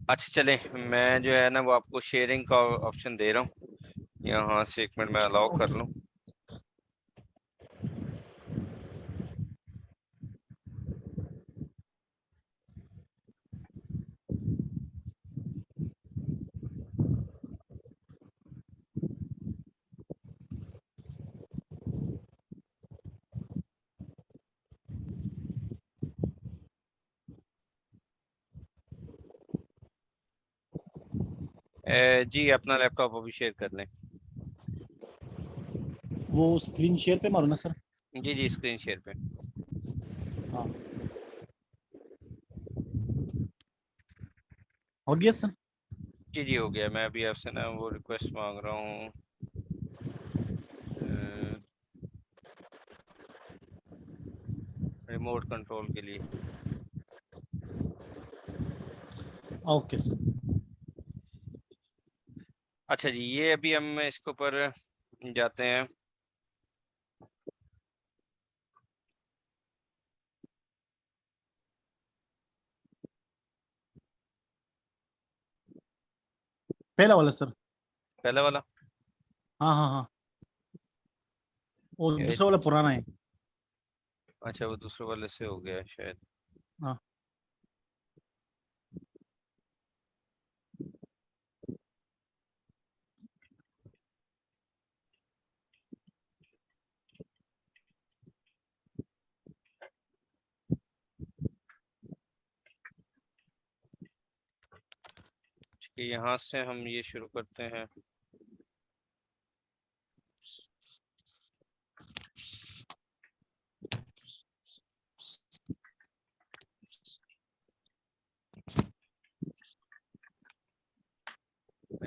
अच्छा चले, मैं जो है ना वो आपको शेयरिंग का ऑप्शन दे रहा हूँ। यहाँ से 1 मिनट में अलाउ कर लूँ। जी अपना लैपटॉप अभी शेयर कर लें। वो स्क्रीन शेयर पे मारो ना सर। जी जी स्क्रीन शेयर पे। हाँ हो गया सर। जी जी हो गया। मैं अभी आपसे ना वो रिक्वेस्ट मांग रहा हूँ रिमोट कंट्रोल के लिए। Okay sir. अच्छा जी, ये अभी हम इसके ऊपर जाते हैं। पहला वाला सर। पहला वाला। हाँ हाँ हाँ, वो दूसरा वाला पुराना है। अच्छा वो दूसरे वाले से हो गया है शायद। हाँ यहाँ से हम ये शुरू करते हैं।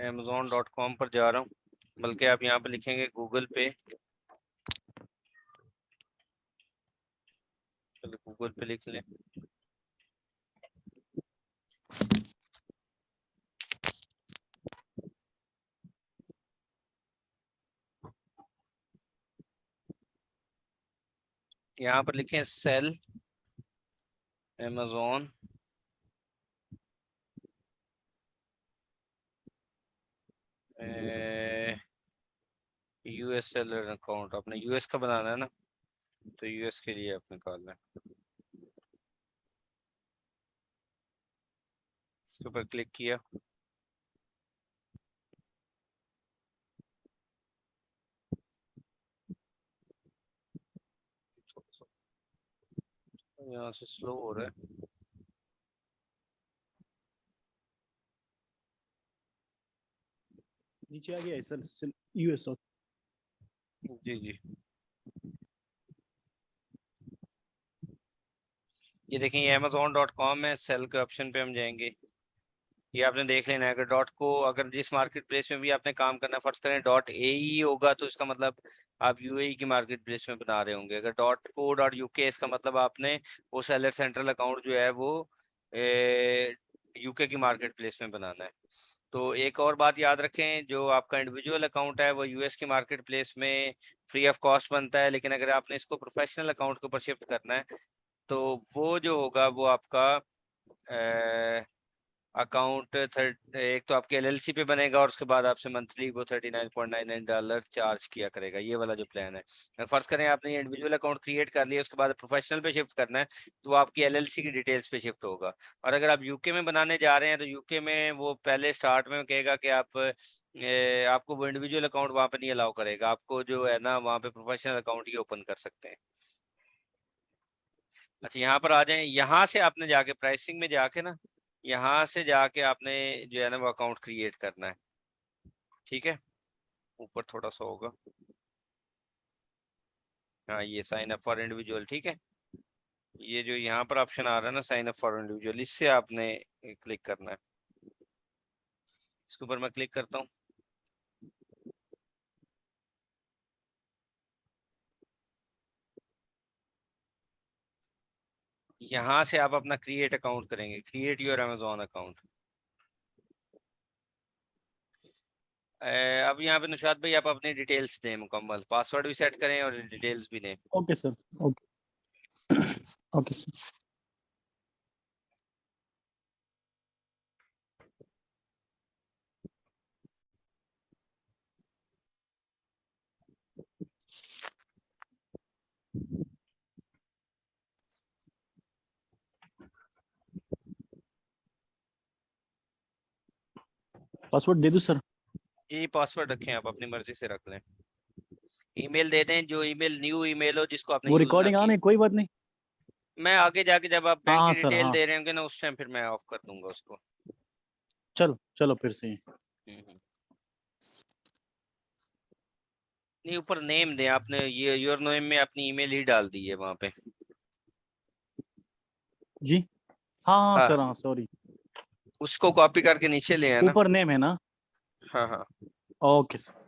Amazon.com पर जा रहा हूँ, बल्कि आप यहाँ पे लिखेंगे गूगल पे। चलो गूगल पे लिख लें। यहाँ पर लिखें sell Amazon US seller account. आपने यूएस का बनाना है ना, तो यूएस के लिए आप निकालना है। इसके ऊपर क्लिक किया। यहाँ से स्लो हो रहा है। नीचे आ गया है सर यूएस। जी जी ये देखें, ये Amazon.com है। सेल के ऑप्शन पे हम जाएंगे। ये आपने देख लेना है। अगर डॉट को, अगर जिस मार्केट प्लेस में भी आपने काम करना है, फर्ज करें डॉट ए ई होगा तो इसका मतलब आप यूएई की मार्केट प्लेस में बना रहे होंगे। अगर डॉट को डॉट यूके, इसका मतलब आपने वो सेलर सेंट्रल अकाउंट जो है वो यूके की मार्केट प्लेस में बनाना है। तो एक और बात याद रखें, जो आपका इंडिविजुअल अकाउंट है वो यूएस की मार्केट प्लेस में फ्री ऑफ कॉस्ट बनता है, लेकिन अगर आपने इसको प्रोफेशनल अकाउंट के ऊपर शिफ्ट करना है तो वो जो होगा वो आपका अकाउंट एक तो आपके एलएलसी पे बनेगा, और उसके बाद आपसे मंथली वो $39.99 चार्ज किया करेगा। ये वाला जो प्लान है, अगर फर्ज करें आपने ये इंडिविजुअल अकाउंट क्रिएट कर लिया, उसके बाद प्रोफेशनल पे शिफ्ट करना है तो वो आपकी एलएलसी की डिटेल्स पे शिफ्ट होगा। और अगर आप यूके में बनाने जा रहे हैं तो यूके में वो पहले स्टार्ट में कहेगा कि आपको वो इंडिविजुअल अकाउंट वहाँ पे नहीं अलाउ करेगा। आपको जो है ना वहाँ पे प्रोफेशनल अकाउंट ही ओपन कर सकते हैं। अच्छा यहाँ पर आ जाए। यहाँ से आपने जाके प्राइसिंग में जाके ना, यहाँ से जाके आपने जो है ना वो अकाउंट क्रिएट करना है। ठीक है, ऊपर थोड़ा सा होगा। हाँ ये साइन अप फॉर इंडिविजुअल, ठीक है। ये जो यहाँ पर ऑप्शन आ रहा है ना साइन अप फॉर इंडिविजुअल, इससे आपने क्लिक करना है। इसके ऊपर मैं क्लिक करता हूँ। यहाँ से आप अपना क्रिएट अकाउंट करेंगे, क्रिएट योर अमेजोन अकाउंट। अब यहाँ पे नुशाद भाई आप अपनी डिटेल्स दें, मुकम्मल पासवर्ड भी सेट करें और डिटेल्स भी दें। Okay sir. Okay okay sir. Password दे दूं सर? जी पासवर्ड रखें, आप अपनी मर्जी से रख लें। ईमेल दे दें, जो ईमेल न्यू ईमेल हो जिसको आपने वो यूज ना रिकॉर्डिंग की। ऑन है, कोई बात नहीं। मैं आगे जाके जब आप हाँ बैंक हाँ की सर, डिटेल हाँ। दे रहे होंगे ना, उस टाइम फिर मैं ऑफ कर दूंगा उसको। चलो चलो फिर से। हम्म। नहीं, ऊपर नेम दें, आपने ये योर नेम में अपनी ईमेल ही डाल दी है वहां पे। जी हाँ हाँ हाँ, सर, हाँ सॉरी। उसको कॉपी करके नीचे ले आना। ऊपर नेम है ना? हाँ हाँ। Okay sir.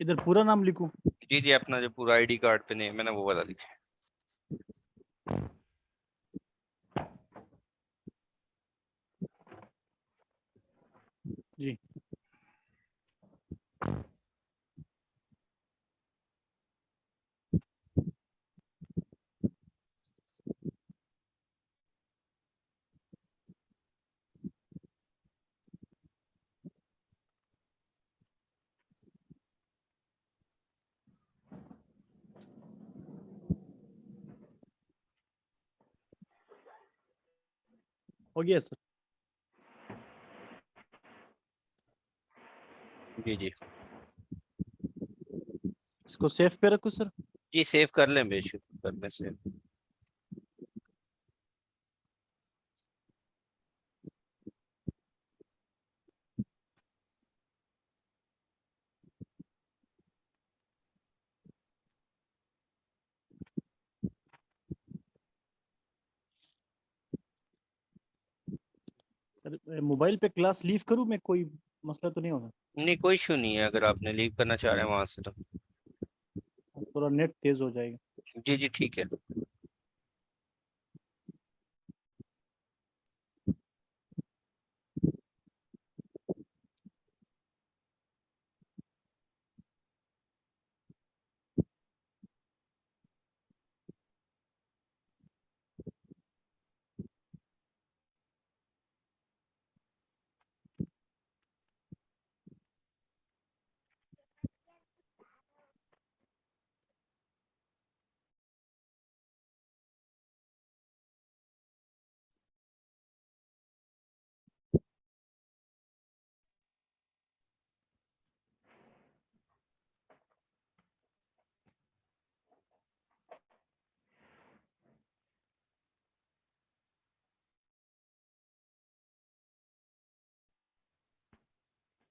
इधर पूरा नाम लिखूं? जी जी, अपना जो पूरा आईडी कार्ड पे नेम है ना, वो वाला लिखें। जी। हो गया सर? जी जी। इसको सेफ पे रखूं सर? जी सेव कर लें, बेशक कर लें सेव। सर मोबाइल पे क्लास लीव करूं मैं? कोई मसला तो नहीं होगा? नहीं, कोई इशू नहीं है, अगर आपने लीव करना चाह रहे हैं वहां से तो। थोड़ा नेट तेज हो जाएगा। जी जी ठीक है।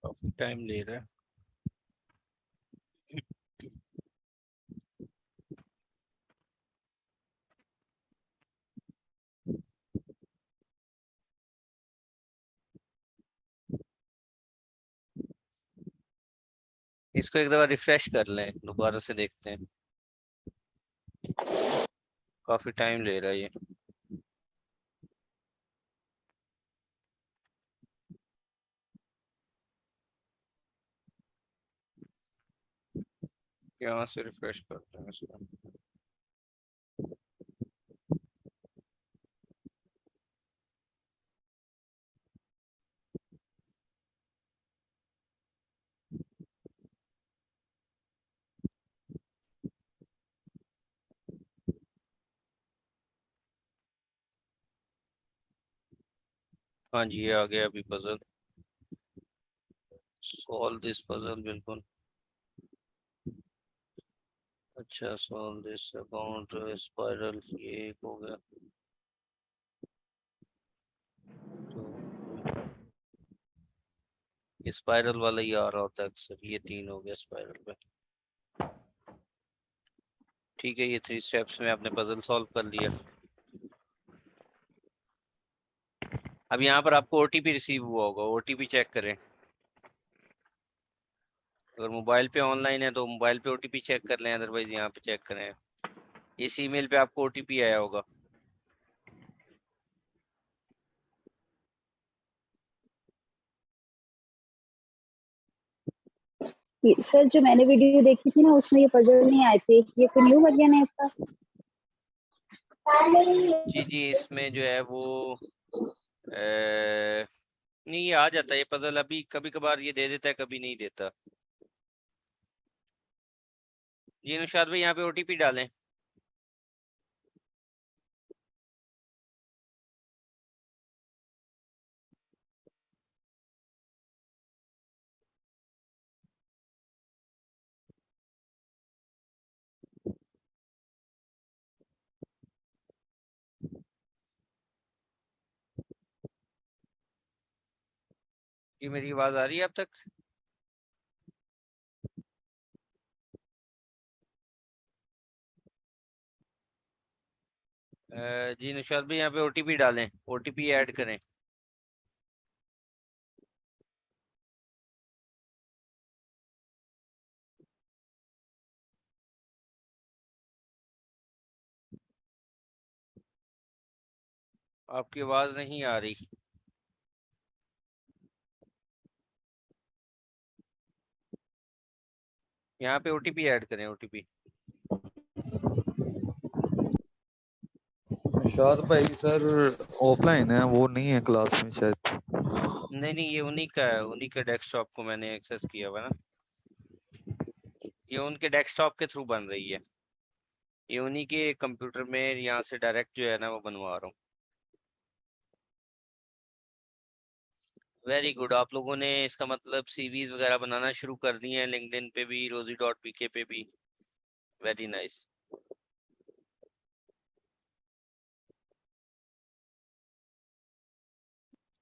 काफी टाइम ले रहा है। इसको एक दफा रिफ्रेश कर लें, दोबारा से देखते हैं। काफी टाइम ले रहा है ये। यहाँ से रिफ्रेश करते हैं इसको। हाँ जी, ये आ गया अभी पजल। सॉल्व दिस पजल, बिल्कुल। अच्छा, सॉल्व दिस अकाउंट स्पाइरल, ये एक हो गया। तो स्पाइरल वाला ही आ रहा होता है अक्सर, ये 3 हो गया स्पाइरल पे। ठीक है, ये 3 स्टेप्स में आपने पजल सॉल्व कर लिया। अब यहाँ पर आपको ओटीपी रिसीव हुआ होगा, ओटीपी चेक करें। अगर मोबाइल पे ऑनलाइन है तो मोबाइल पे ओटीपी चेक कर लें, अदरवाइज यहाँ पे चेक करें। इस ईमेल पे आपको ओटीपी आया होगा। सर जो मैंने वीडियो देखी थी ना, उसमें ये पजल नहीं आए थे। ये कोई न्यू वर्जन है इसका? जी जी, इसमें जो है वो नहीं ये आ जाता है, ये पजल अभी कभी कभार ये दे देता है, कभी नहीं देता। ये निशाद भाई यहाँ पे ओटीपी डालें। जी मेरी आवाज आ रही है अब तक? जी निशाद भाई यहाँ पे ओटीपी डालें, ओटीपी ऐड करें। आपकी आवाज नहीं आ रही। यहाँ पे ओटीपी ऐड करें, ओटीपी। निशाद भाई सर ऑफलाइन है, वो नहीं है क्लास में शायद। नहीं नहीं ये उन्हीं का है, उन्हीं के डेस्कटॉप को मैंने एक्सेस किया हुआ ना, ये उनके डेस्कटॉप के थ्रू बन रही है, ये उन्हीं के कंप्यूटर में यहाँ से डायरेक्ट जो है ना वो बनवा रहा हूँ। वेरी गुड, आप लोगों ने इसका मतलब सीवीज वगैरह बनाना शुरू कर दिए हैं, लिंक्डइन पे भी, rosie.pk पे भी। Very nice.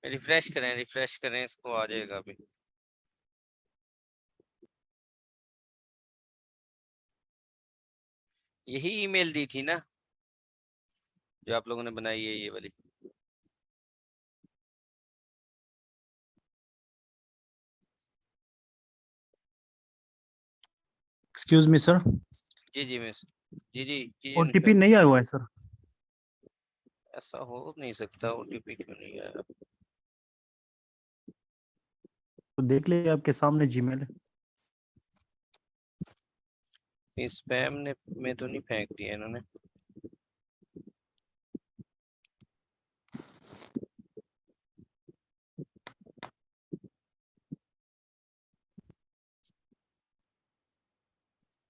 रिफ्रेश करें इसको, आ जाएगा अभी। यही ईमेल दी थी ना जो आप लोगों ने बनाई है, ये वाली? एक्सक्यूज मी सर, जी जी मिस, जी जी जी ओटीपी निशाद। नहीं आया हुआ है सर। ऐसा हो नहीं सकता, ओटीपी क्यों नहीं आया? तो देख लीजिए आपके सामने जीमेल है। स्पैम ने में तो नहीं फेंक दिया इन्होंने?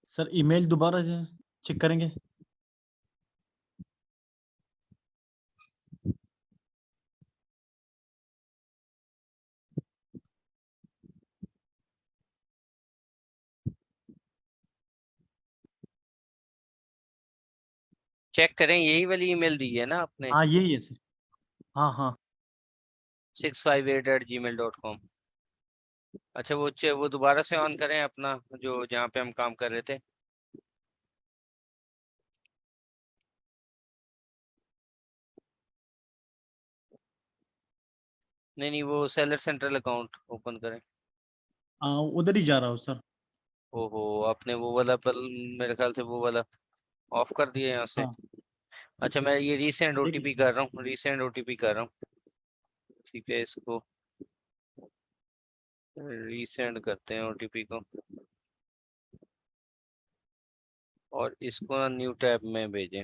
सर ईमेल दोबारा चेक करेंगे। चेक करें, यही वाली ईमेल दी है ना आपने? हाँ यही है सर। हाँ हाँ 658@gmail.com। अच्छा वो दोबारा से ऑन करें अपना, जो जहाँ पे हम काम कर रहे थे। नहीं नहीं वो सेलर सेंट्रल अकाउंट ओपन करें। उधर ही जा रहा हूँ सर। ओहो, आपने वो वाला पल, मेरे ख्याल से वो वाला ऑफ कर दिया यहाँ से। हाँ अच्छा मैं ये रीसेंड देख ओटीपी लीजिए। कर रहा हूँ, रीसेंड ओटीपी कर रहा हूँ। ठीक है, इसको रीसेंड करते हैं ओटीपी को, और इसको ना न्यू टैब में भेजें।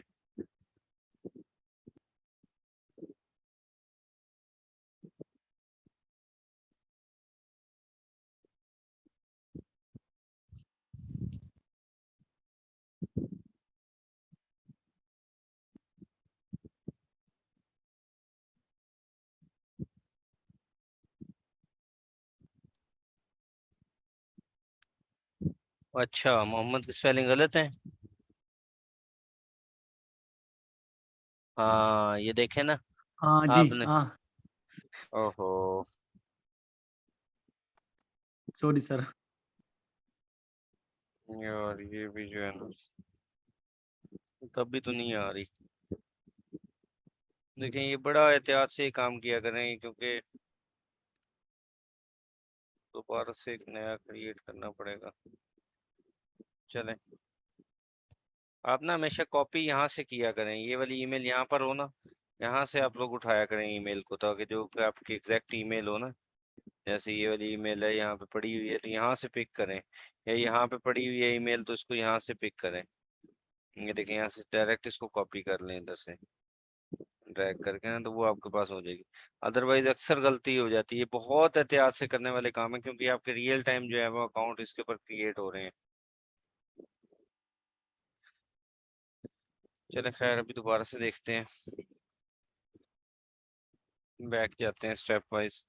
अच्छा मोहम्मद की स्पेलिंग गलत है। हाँ ये देखे ना हाँ जी आपने। हाँ। ओहो, सॉरी सर। यार ये भी जो है ना, तब भी तो नहीं आ रही। लेकिन ये बड़ा एहतियात से काम किया करें, क्योंकि दोबारा से एक नया क्रिएट करना पड़ेगा। चलें, आप ना हमेशा कॉपी यहाँ से किया करें, ये वाली ईमेल यहाँ पर हो ना, यहाँ से आप लोग उठाया करें ईमेल को, ताकि जो कि आपकी एग्जैक्ट ईमेल हो ना। जैसे ये वाली ईमेल है यहाँ पे पड़ी हुई है, तो यहाँ से पिक करें, या यहाँ पे पड़ी हुई है ईमेल, तो इसको यहाँ से पिक करें। ये देखें, यहाँ से डायरेक्ट इसको कॉपी कर लें इधर से, ड्रैग करके ना, तो वो आपके पास हो जाएगी। अदरवाइज अक्सर गलती हो जाती है, बहुत एहतियात से करने वाले काम है, क्योंकि आपके रियल टाइम जो है वो अकाउंट इसके ऊपर क्रिएट हो रहे हैं। चले खैर, अभी दोबारा से देखते हैं, बैक जाते हैं स्टेप वाइज।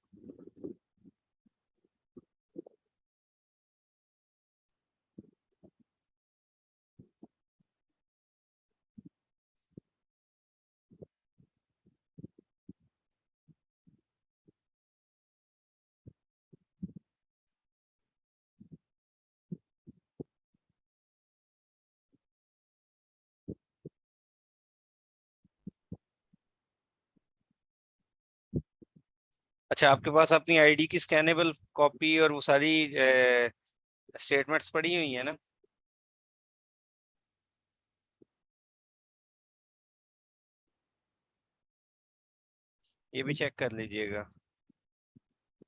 अच्छा, आपके पास अपनी आईडी की स्कैनेबल कॉपी और वो सारी स्टेटमेंट्स पड़ी हुई है ना? ये भी चेक कर लीजिएगा।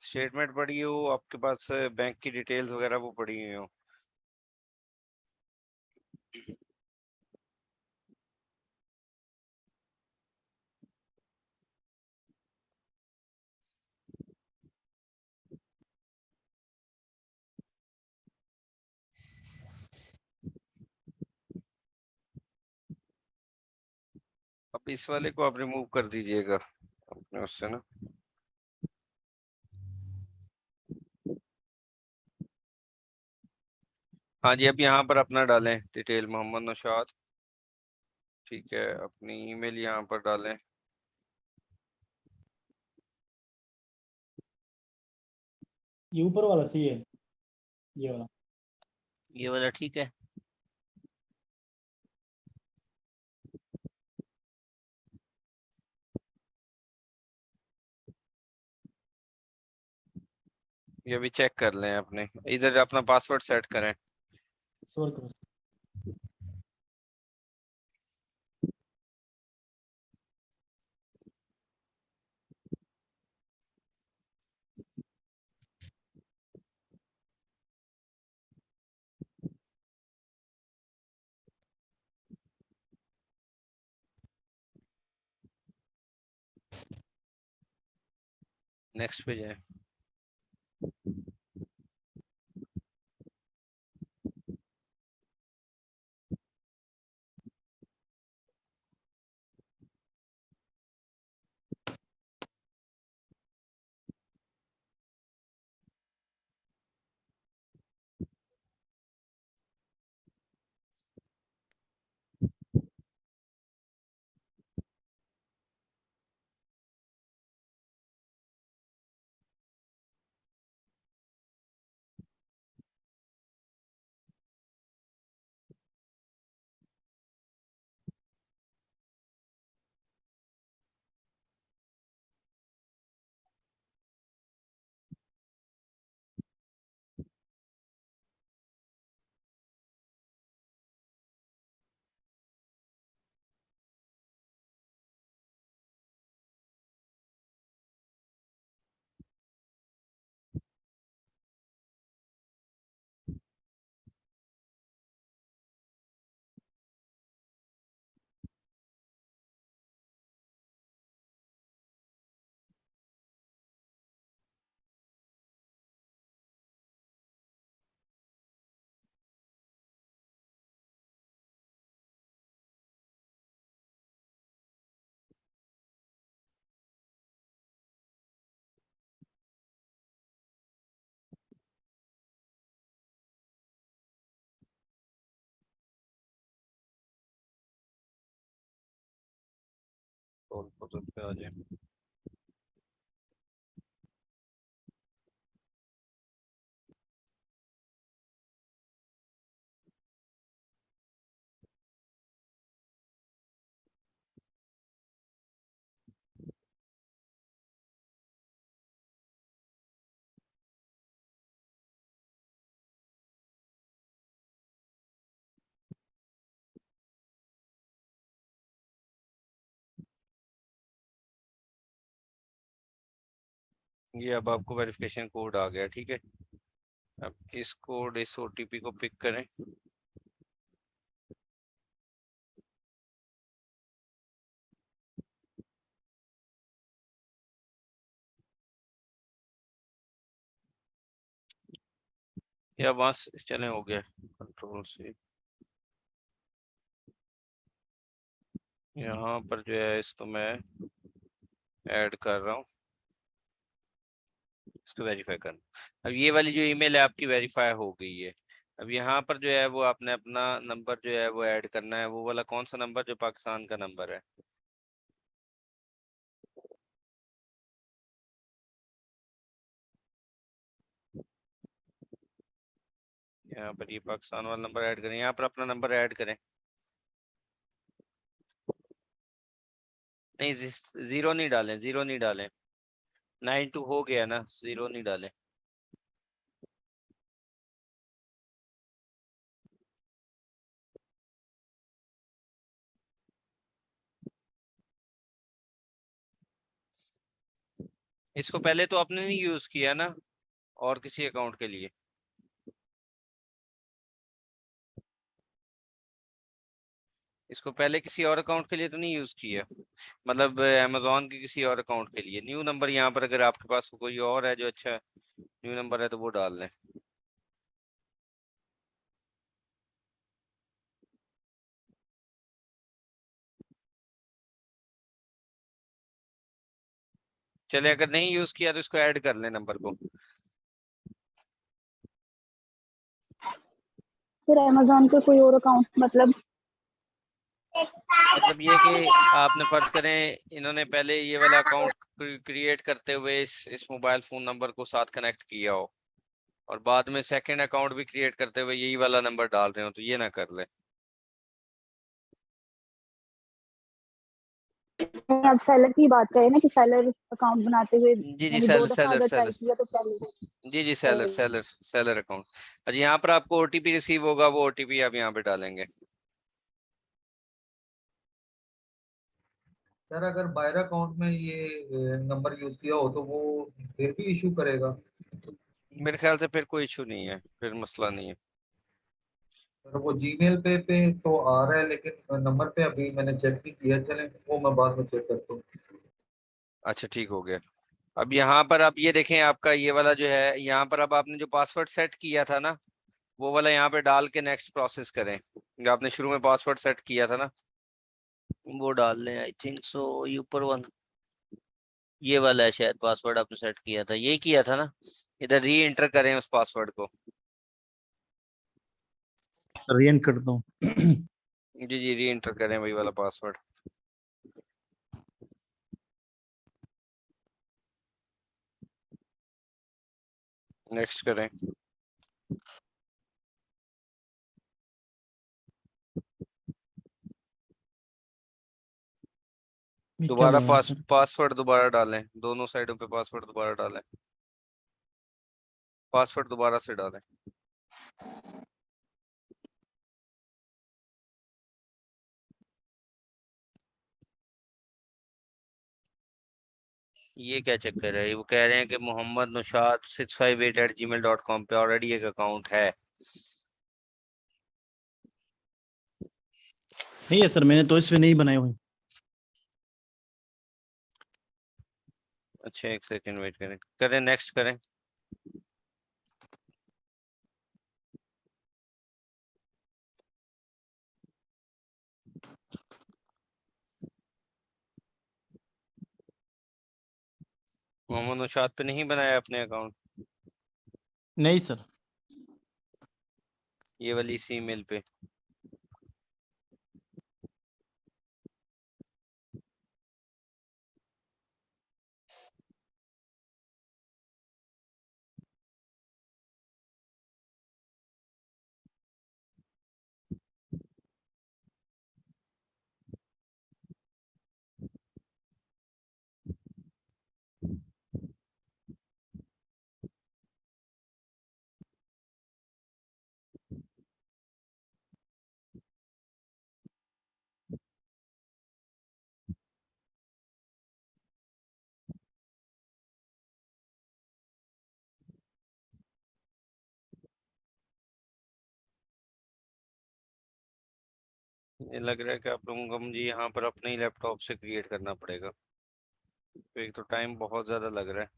स्टेटमेंट पड़ी हो आपके पास, बैंक की डिटेल्स वगैरह वो पड़ी हुई हो। अब इस वाले को आप रिमूव कर दीजिएगा अपने उससे ना। हाँ जी, अब यहाँ पर अपना डालें डिटेल, मोहम्मद नौशाद। ठीक है, अपनी ईमेल यहाँ पर डालें। ये ऊपर वाला सही है, ये वाला। ये वाला ठीक है। ये भी चेक कर लें, अपने इधर अपना पासवर्ड सेट करें। सबर करो। नेक्स्ट पे जाए। पे आ जाए। ये अब आपको वेरिफिकेशन कोड आ गया, ठीक है। अब इस कोड, इस ओटीपी को पिक करें। या वहां से चले, हो गया कंट्रोल से। यहाँ पर जो है इसको मैं ऐड कर रहा हूँ, इसको वेरीफाई करना। अब ये वाली जो ईमेल है आपकी वेरीफाई हो गई है। अब यहाँ पर जो है वो आपने अपना नंबर जो है वो ऐड करना है, वो वाला कौन सा नंबर जो पाकिस्तान का नंबर है। यहाँ पर ये पाकिस्तान वाला नंबर ऐड करें, यहाँ पर अपना नंबर ऐड करें। नहीं, जीरो नहीं डालें, जीरो नहीं डालें, 92 हो गया ना, जीरो नहीं डालें। इसको पहले तो आपने नहीं यूज किया ना, और किसी अकाउंट के लिए। इसको पहले किसी और अकाउंट के लिए तो नहीं यूज किया, मतलब अमेजोन के किसी और अकाउंट के लिए। न्यू नंबर यहाँ पर अगर आपके पास कोई और है जो अच्छा न्यू नंबर है तो वो डाल लें। चले, अगर नहीं यूज किया तो इसको ऐड कर लें नंबर को। सर अमेजोन पे कोई और अकाउंट मतलब? मतलब ये कि आपने फर्ज करें इन्होंने पहले ये वाला अकाउंट क्रिएट करते हुए इस मोबाइल फोन नंबर को साथ कनेक्ट किया हो, और बाद में सेकंड अकाउंट भी क्रिएट करते हुए यही वाला नंबर डाल रहे हो, तो ये ना कर ले। आप सेलर की बात करें ना कि सेलर अकाउंट बनाते हुए जी जी, मैंने दो दफा सेलर अगर ट्राई सेलर। किया तो सेलर। जी जी, सेलर सेलर सेलर अकाउंट। अच्छा, यहाँ पर आपको ओटीपी रिसीव होगा, वो ओटीपी आप यहाँ पे डालेंगे। सर अगर बायर अकाउंट में ये नंबर यूज किया हो तो वो फिर भी इशू करेगा? मेरे ख्याल से फिर कोई इशू नहीं है, फिर मसला नहीं है। सर वो जीमेल पे तो आ रहा है, लेकिन नंबर पे अभी मैंने चेक नहीं किया। चलें वो मैं बाद में चेक करता हूँ। अच्छा, ठीक हो गया। अब यहाँ पर आप ये देखें, आपका ये वाला जो है यहाँ पर, अब आपने जो पासवर्ड सेट किया था ना, वो वाला यहाँ पे डाल के नेक्स्ट प्रोसेस करें। जो आपने शुरू में पासवर्ड सेट किया था ना, वो डाल लें। आई थिंक सो ये ऊपर वन, ये वाला है शायद पासवर्ड आपने सेट किया था, यही किया था ना। इधर री एंटर करें उस पासवर्ड को। सर री एंटर करता हूँ। जी जी, री एंटर करें वही वाला पासवर्ड। नेक्स्ट करें। ये क्या दोबारा हुआ है सर? पासवर्ड दोबारा डालें, दोनों साइडों पे पासवर्ड दोबारा डालें, पासवर्ड दोबारा से डालें। ये क्या चक्कर है, वो कह रहे हैं कि मोहम्मद नुशाद 658@gmail.com पे ऑलरेडी एक अकाउंट है। नहीं है सर, मैंने तो इसमें नहीं बनाए हुए। अच्छा, एक सेकंड वेट करें, करें नेक्स्ट करें। मोहम्मद नुशाद पे नहीं बनाया अपने अकाउंट, नहीं सर। ये वाली इसी ईमेल पे। ये लग रहा है कि आप लोगों को मुझे यहाँ पर अपने ही लैपटॉप से क्रिएट करना पड़ेगा, तो एक तो टाइम बहुत ज्यादा लग रहा है।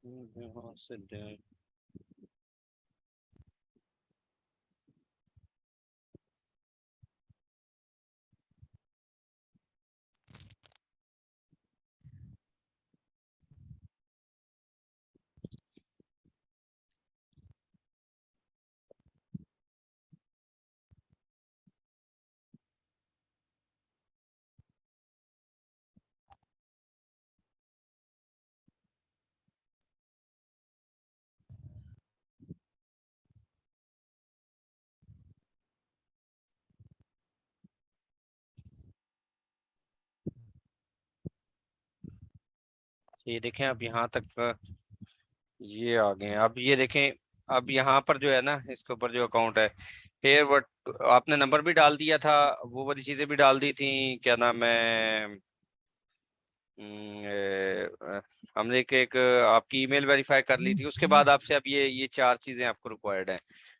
यहाँ से दें। ये देखें अब यहाँ तक ये आ गए हैं। अब ये देखें, अब यहाँ पर जो है ना, इसके ऊपर जो अकाउंट है, हेयर व्हाट, आपने नंबर भी डाल दिया था, वो वाली चीजें भी डाल दी थी, क्या नाम है, हमने एक आपकी ईमेल वेरीफाई कर ली थी। उसके बाद आपसे अब ये चार चीजें आपको रिक्वायर्ड है।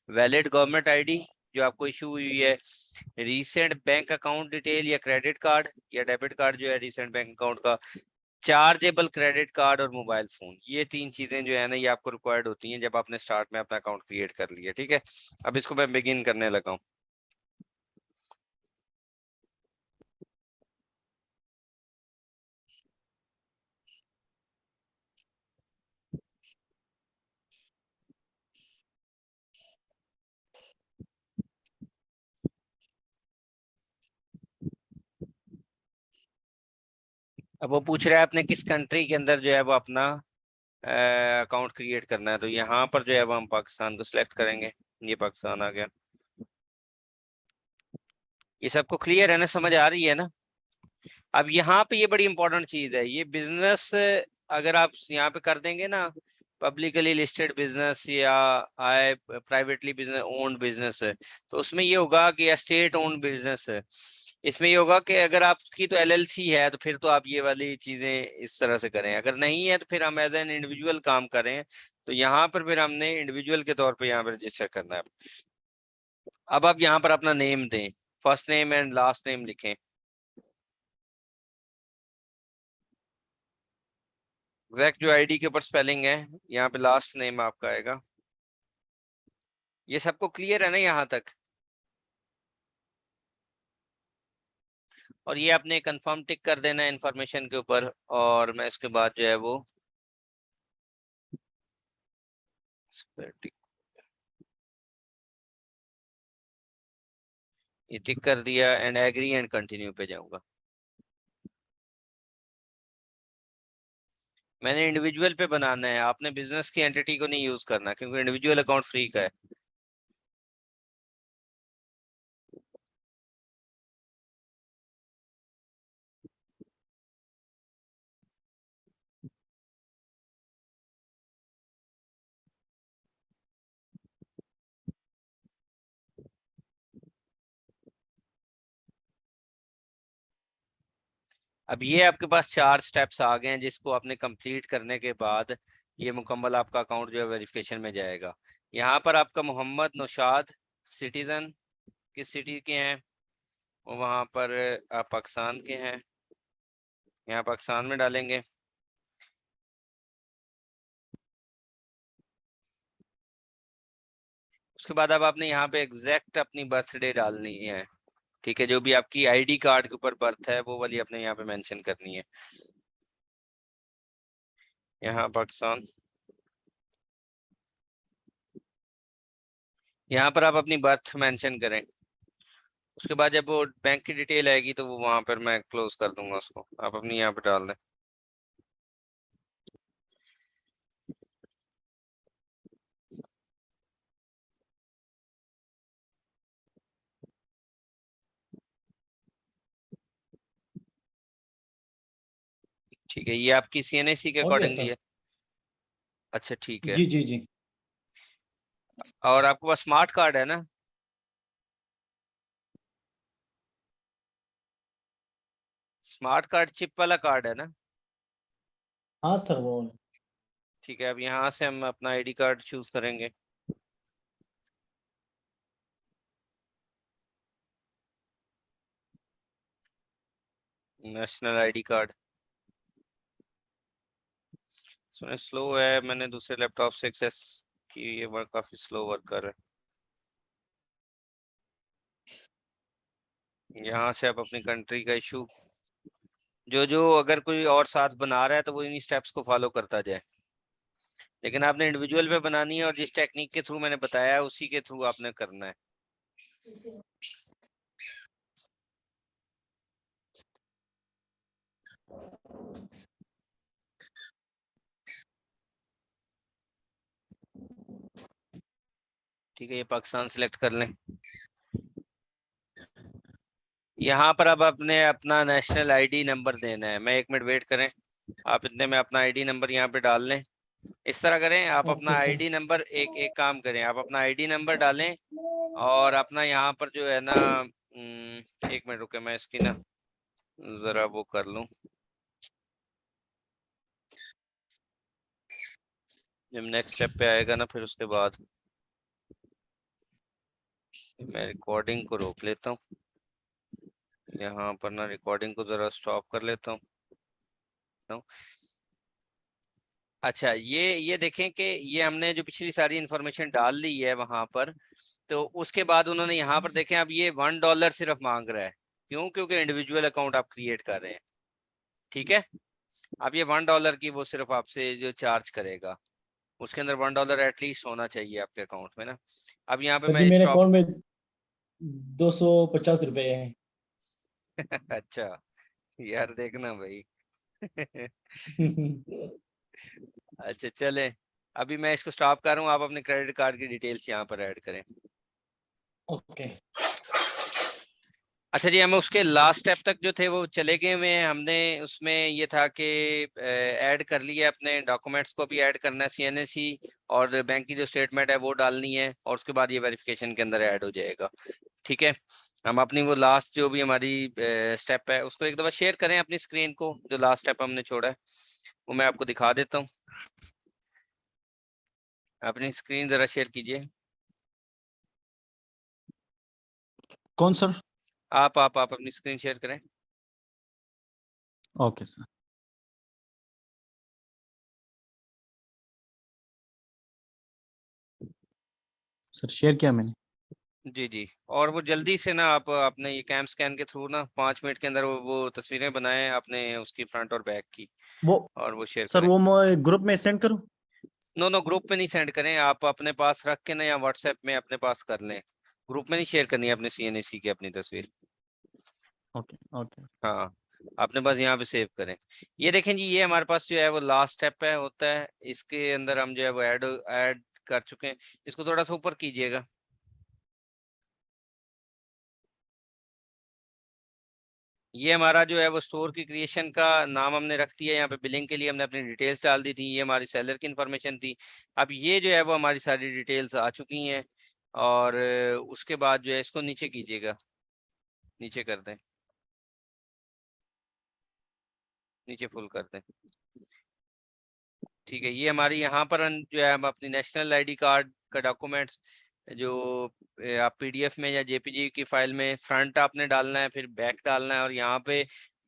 वैलिड गवर्नमेंट आईडी जो आपको इशू हुई है, रीसेंट बैंक अकाउंट डिटेल या क्रेडिट कार्ड या डेबिट कार्ड जो है रीसेंट बैंक अकाउंट का, चार्जेबल क्रेडिट कार्ड और मोबाइल फोन। ये तीन चीजें जो है ना, ये आपको रिक्वायर्ड होती हैं जब आपने स्टार्ट में अपना अकाउंट क्रिएट कर लिया। ठीक है, अब इसको मैं बिगिन करने लगा हूँ। अब वो पूछ रहा है अपने किस कंट्री के अंदर जो है वो अपना अकाउंट क्रिएट करना है, तो यहाँ पर जो है वो हम पाकिस्तान को सिलेक्ट करेंगे। ये पाकिस्तान आ गया। ये सबको क्लियर है ना, समझ आ रही है ना? अब यहाँ पे ये बड़ी इंपॉर्टेंट चीज है, ये बिजनेस अगर आप यहाँ पे कर देंगे ना, पब्लिकली लिस्टेड बिजनेस या आय प्राइवेटली बिजनेस ओन्ड बिजनेस है, तो उसमें ये होगा कि स्टेट ओन्ड बिजनेस है। इसमें ये होगा कि अगर आपकी तो एलएलसी है तो फिर तो आप ये वाली चीजें इस तरह से करें, अगर नहीं है तो फिर हम एज एन इंडिविजुअल काम करें। तो यहाँ पर फिर हमने इंडिविजुअल के तौर पे यहाँ पर रजिस्टर करना है। अब आप यहाँ पर अपना नेम दें, first name and last name लिखें। एग्जैक्ट जो आईडी के ऊपर स्पेलिंग है, यहाँ पे लास्ट नेम आपका आएगा। ये सबको क्लियर है ना यहाँ तक? और ये आपने कंफर्म टिक कर देना है इंफॉर्मेशन के ऊपर, और मैं इसके बाद जो है वो ये टिक कर दिया एंड एग्री एंड कंटिन्यू पे जाऊंगा। मैंने इंडिविजुअल पे बनाना है, आपने बिजनेस की एंटिटी को नहीं यूज करना क्योंकि इंडिविजुअल अकाउंट फ्री का है। अब ये आपके पास चार स्टेप्स आ गए हैं जिसको आपने कंप्लीट करने के बाद ये मुकम्मल आपका अकाउंट जो है वेरिफिकेशन में जाएगा। यहाँ पर आपका मोहम्मद नौशाद सिटीजन किस सिटी के हैं, वहां पर आप पाकिस्तान के हैं, यहाँ पाकिस्तान में डालेंगे। उसके बाद अब आपने यहाँ पे एग्जैक्ट अपनी बर्थडे डालनी है। ठीक है, जो भी आपकी आईडी कार्ड के ऊपर बर्थ है वो वाली आपने यहाँ पे मेंशन करनी है। यहाँ पाकिस्तान, यहाँ पर आप अपनी बर्थ मेंशन करें। उसके बाद जब वो बैंक की डिटेल आएगी तो वो वहां पर मैं क्लोज कर दूंगा उसको, आप अपनी यहाँ पे डाल दें। ठीक है, ये आपकी सीएनएसी के हो गया अकॉर्डिंगली सर। है। अच्छा ठीक है। जी जी जी। और आपके पास स्मार्ट कार्ड है ना? स्मार्ट कार्ड चिप वाला कार्ड है ना? हाँ सर वो। ठीक है, अब यहाँ से हम अपना आईडी कार्ड चूज करेंगे। National ID card. इसमें स्लो है, मैंने दूसरे लैपटॉप से एक्सेस की, ये वर्क काफी स्लो वर्क कर रहा है। यहाँ से आप अपनी कंट्री का इशू जो अगर कोई और साथ बना रहा है तो वो इन स्टेप्स को फॉलो करता जाए, लेकिन आपने इंडिविजुअल पे बनानी है और जिस टेक्निक के थ्रू मैंने बताया है उसी के थ्रू आपने करना है। ठीक है, ये पाकिस्तान सिलेक्ट कर लें। यहाँ पर अब अपने अपना नेशनल आईडी नंबर देना है। मैं 1 मिनट वेट करें, आप इतने में अपना आईडी नंबर यहाँ पे डाल लें। इस तरह करें, आप अपना ओके सर। आईडी नंबर एक काम करें, आप अपना आईडी नंबर डालें और अपना यहाँ पर जो है ना 1 मिनट रुके, मैं इसकी ना जरा वो कर लूँ। जब नेक्स्ट स्टेप पे आएगा ना फिर उसके बाद मैं रिकॉर्डिंग को रोक लेता हूँ। यहाँ पर ना रिकॉर्डिंग को जरा स्टॉप कर लेता हूँ। अच्छा, ये देखें कि ये हमने जो पिछली सारी इंफॉर्मेशन डाल दी है वहां पर, तो उसके बाद उन्होंने यहाँ पर देखें अब ये $1 सिर्फ मांग रहा है। क्यों? क्योंकि इंडिविजुअल अकाउंट आप क्रिएट कर रहे हैं। ठीक है, अब ये $1 की वो सिर्फ आपसे जो चार्ज करेगा, उसके अंदर $1 एटलीस्ट होना चाहिए आपके अकाउंट में ना। अब यहाँ पे सर जी मैं मेरे स्टॉप अकाउंट में 250 रुपए है। अच्छा यार देखना भाई अच्छा चले, अभी मैं इसको स्टॉप कर रहा हूँ, आप अपने क्रेडिट कार्ड की डिटेल्स यहाँ पर ऐड करें। ओके अच्छा जी, हम उसके लास्ट स्टेप तक जो थे वो चले गए हुए हैं। हमने उसमें ये था कि ऐड कर लिया, अपने डॉक्यूमेंट्स को भी ऐड करना है, CNSE और बैंक की जो स्टेटमेंट है वो डालनी है, और उसके बाद ये वेरिफिकेशन के अंदर ऐड हो जाएगा। ठीक है, हम अपनी वो लास्ट जो भी हमारी स्टेप है उसको एक दफ़ा शेयर करें अपनी स्क्रीन को, जो लास्ट स्टेप हमने छोड़ा है वो मैं आपको दिखा देता हूँ। अपनी स्क्रीन जरा शेयर कीजिए। कौन सर? आप अपनी स्क्रीन शेयर करें। Okay sir. सर शेयर किया मैंने। जी जी, और वो जल्दी से ना आप अपने ये कैम स्कैन के थ्रू ना 5 मिनट के अंदर वो तस्वीरें बनाएं आपने उसकी फ्रंट और बैक की, वो और वो शेयर सर करें। वो मैं ग्रुप में सेंड करूं? नो ग्रुप में नहीं सेंड करें, आप अपने पास रख के ना या व्हाट्सएप में अपने पास कर लें। ग्रुप में नहीं शेयर करनी है अपने CNSE की अपनी तस्वीर। Okay okay. हाँ, अपने पास यहाँ पे सेव करें। ये देखें जी, ये हमारे पास जो है वो लास्ट स्टेप है होता है, इसके अंदर हम जो है वो ऐड कर चुके हैं। इसको थोड़ा सा ऊपर कीजिएगा। ये हमारा जो है वो स्टोर की क्रिएशन का नाम हमने रख दिया। यहाँ पे बिलिंग के लिए हमने अपनी डिटेल्स डाल दी थी, ये हमारी सेलर की इन्फॉर्मेशन थी। अब ये जो है वो हमारी सारी डिटेल्स आ चुकी हैं, और उसके बाद जो है इसको नीचे कीजिएगा, नीचे कर दें, नीचे फुल कर दें। ठीक है, ये हमारी यहाँ पर जो है हम अपनी नेशनल ID कार्ड का डॉक्यूमेंट्स जो आप PDF में या JPG की फाइल में फ्रंट आपने डालना है, फिर बैक डालना है, और यहाँ पे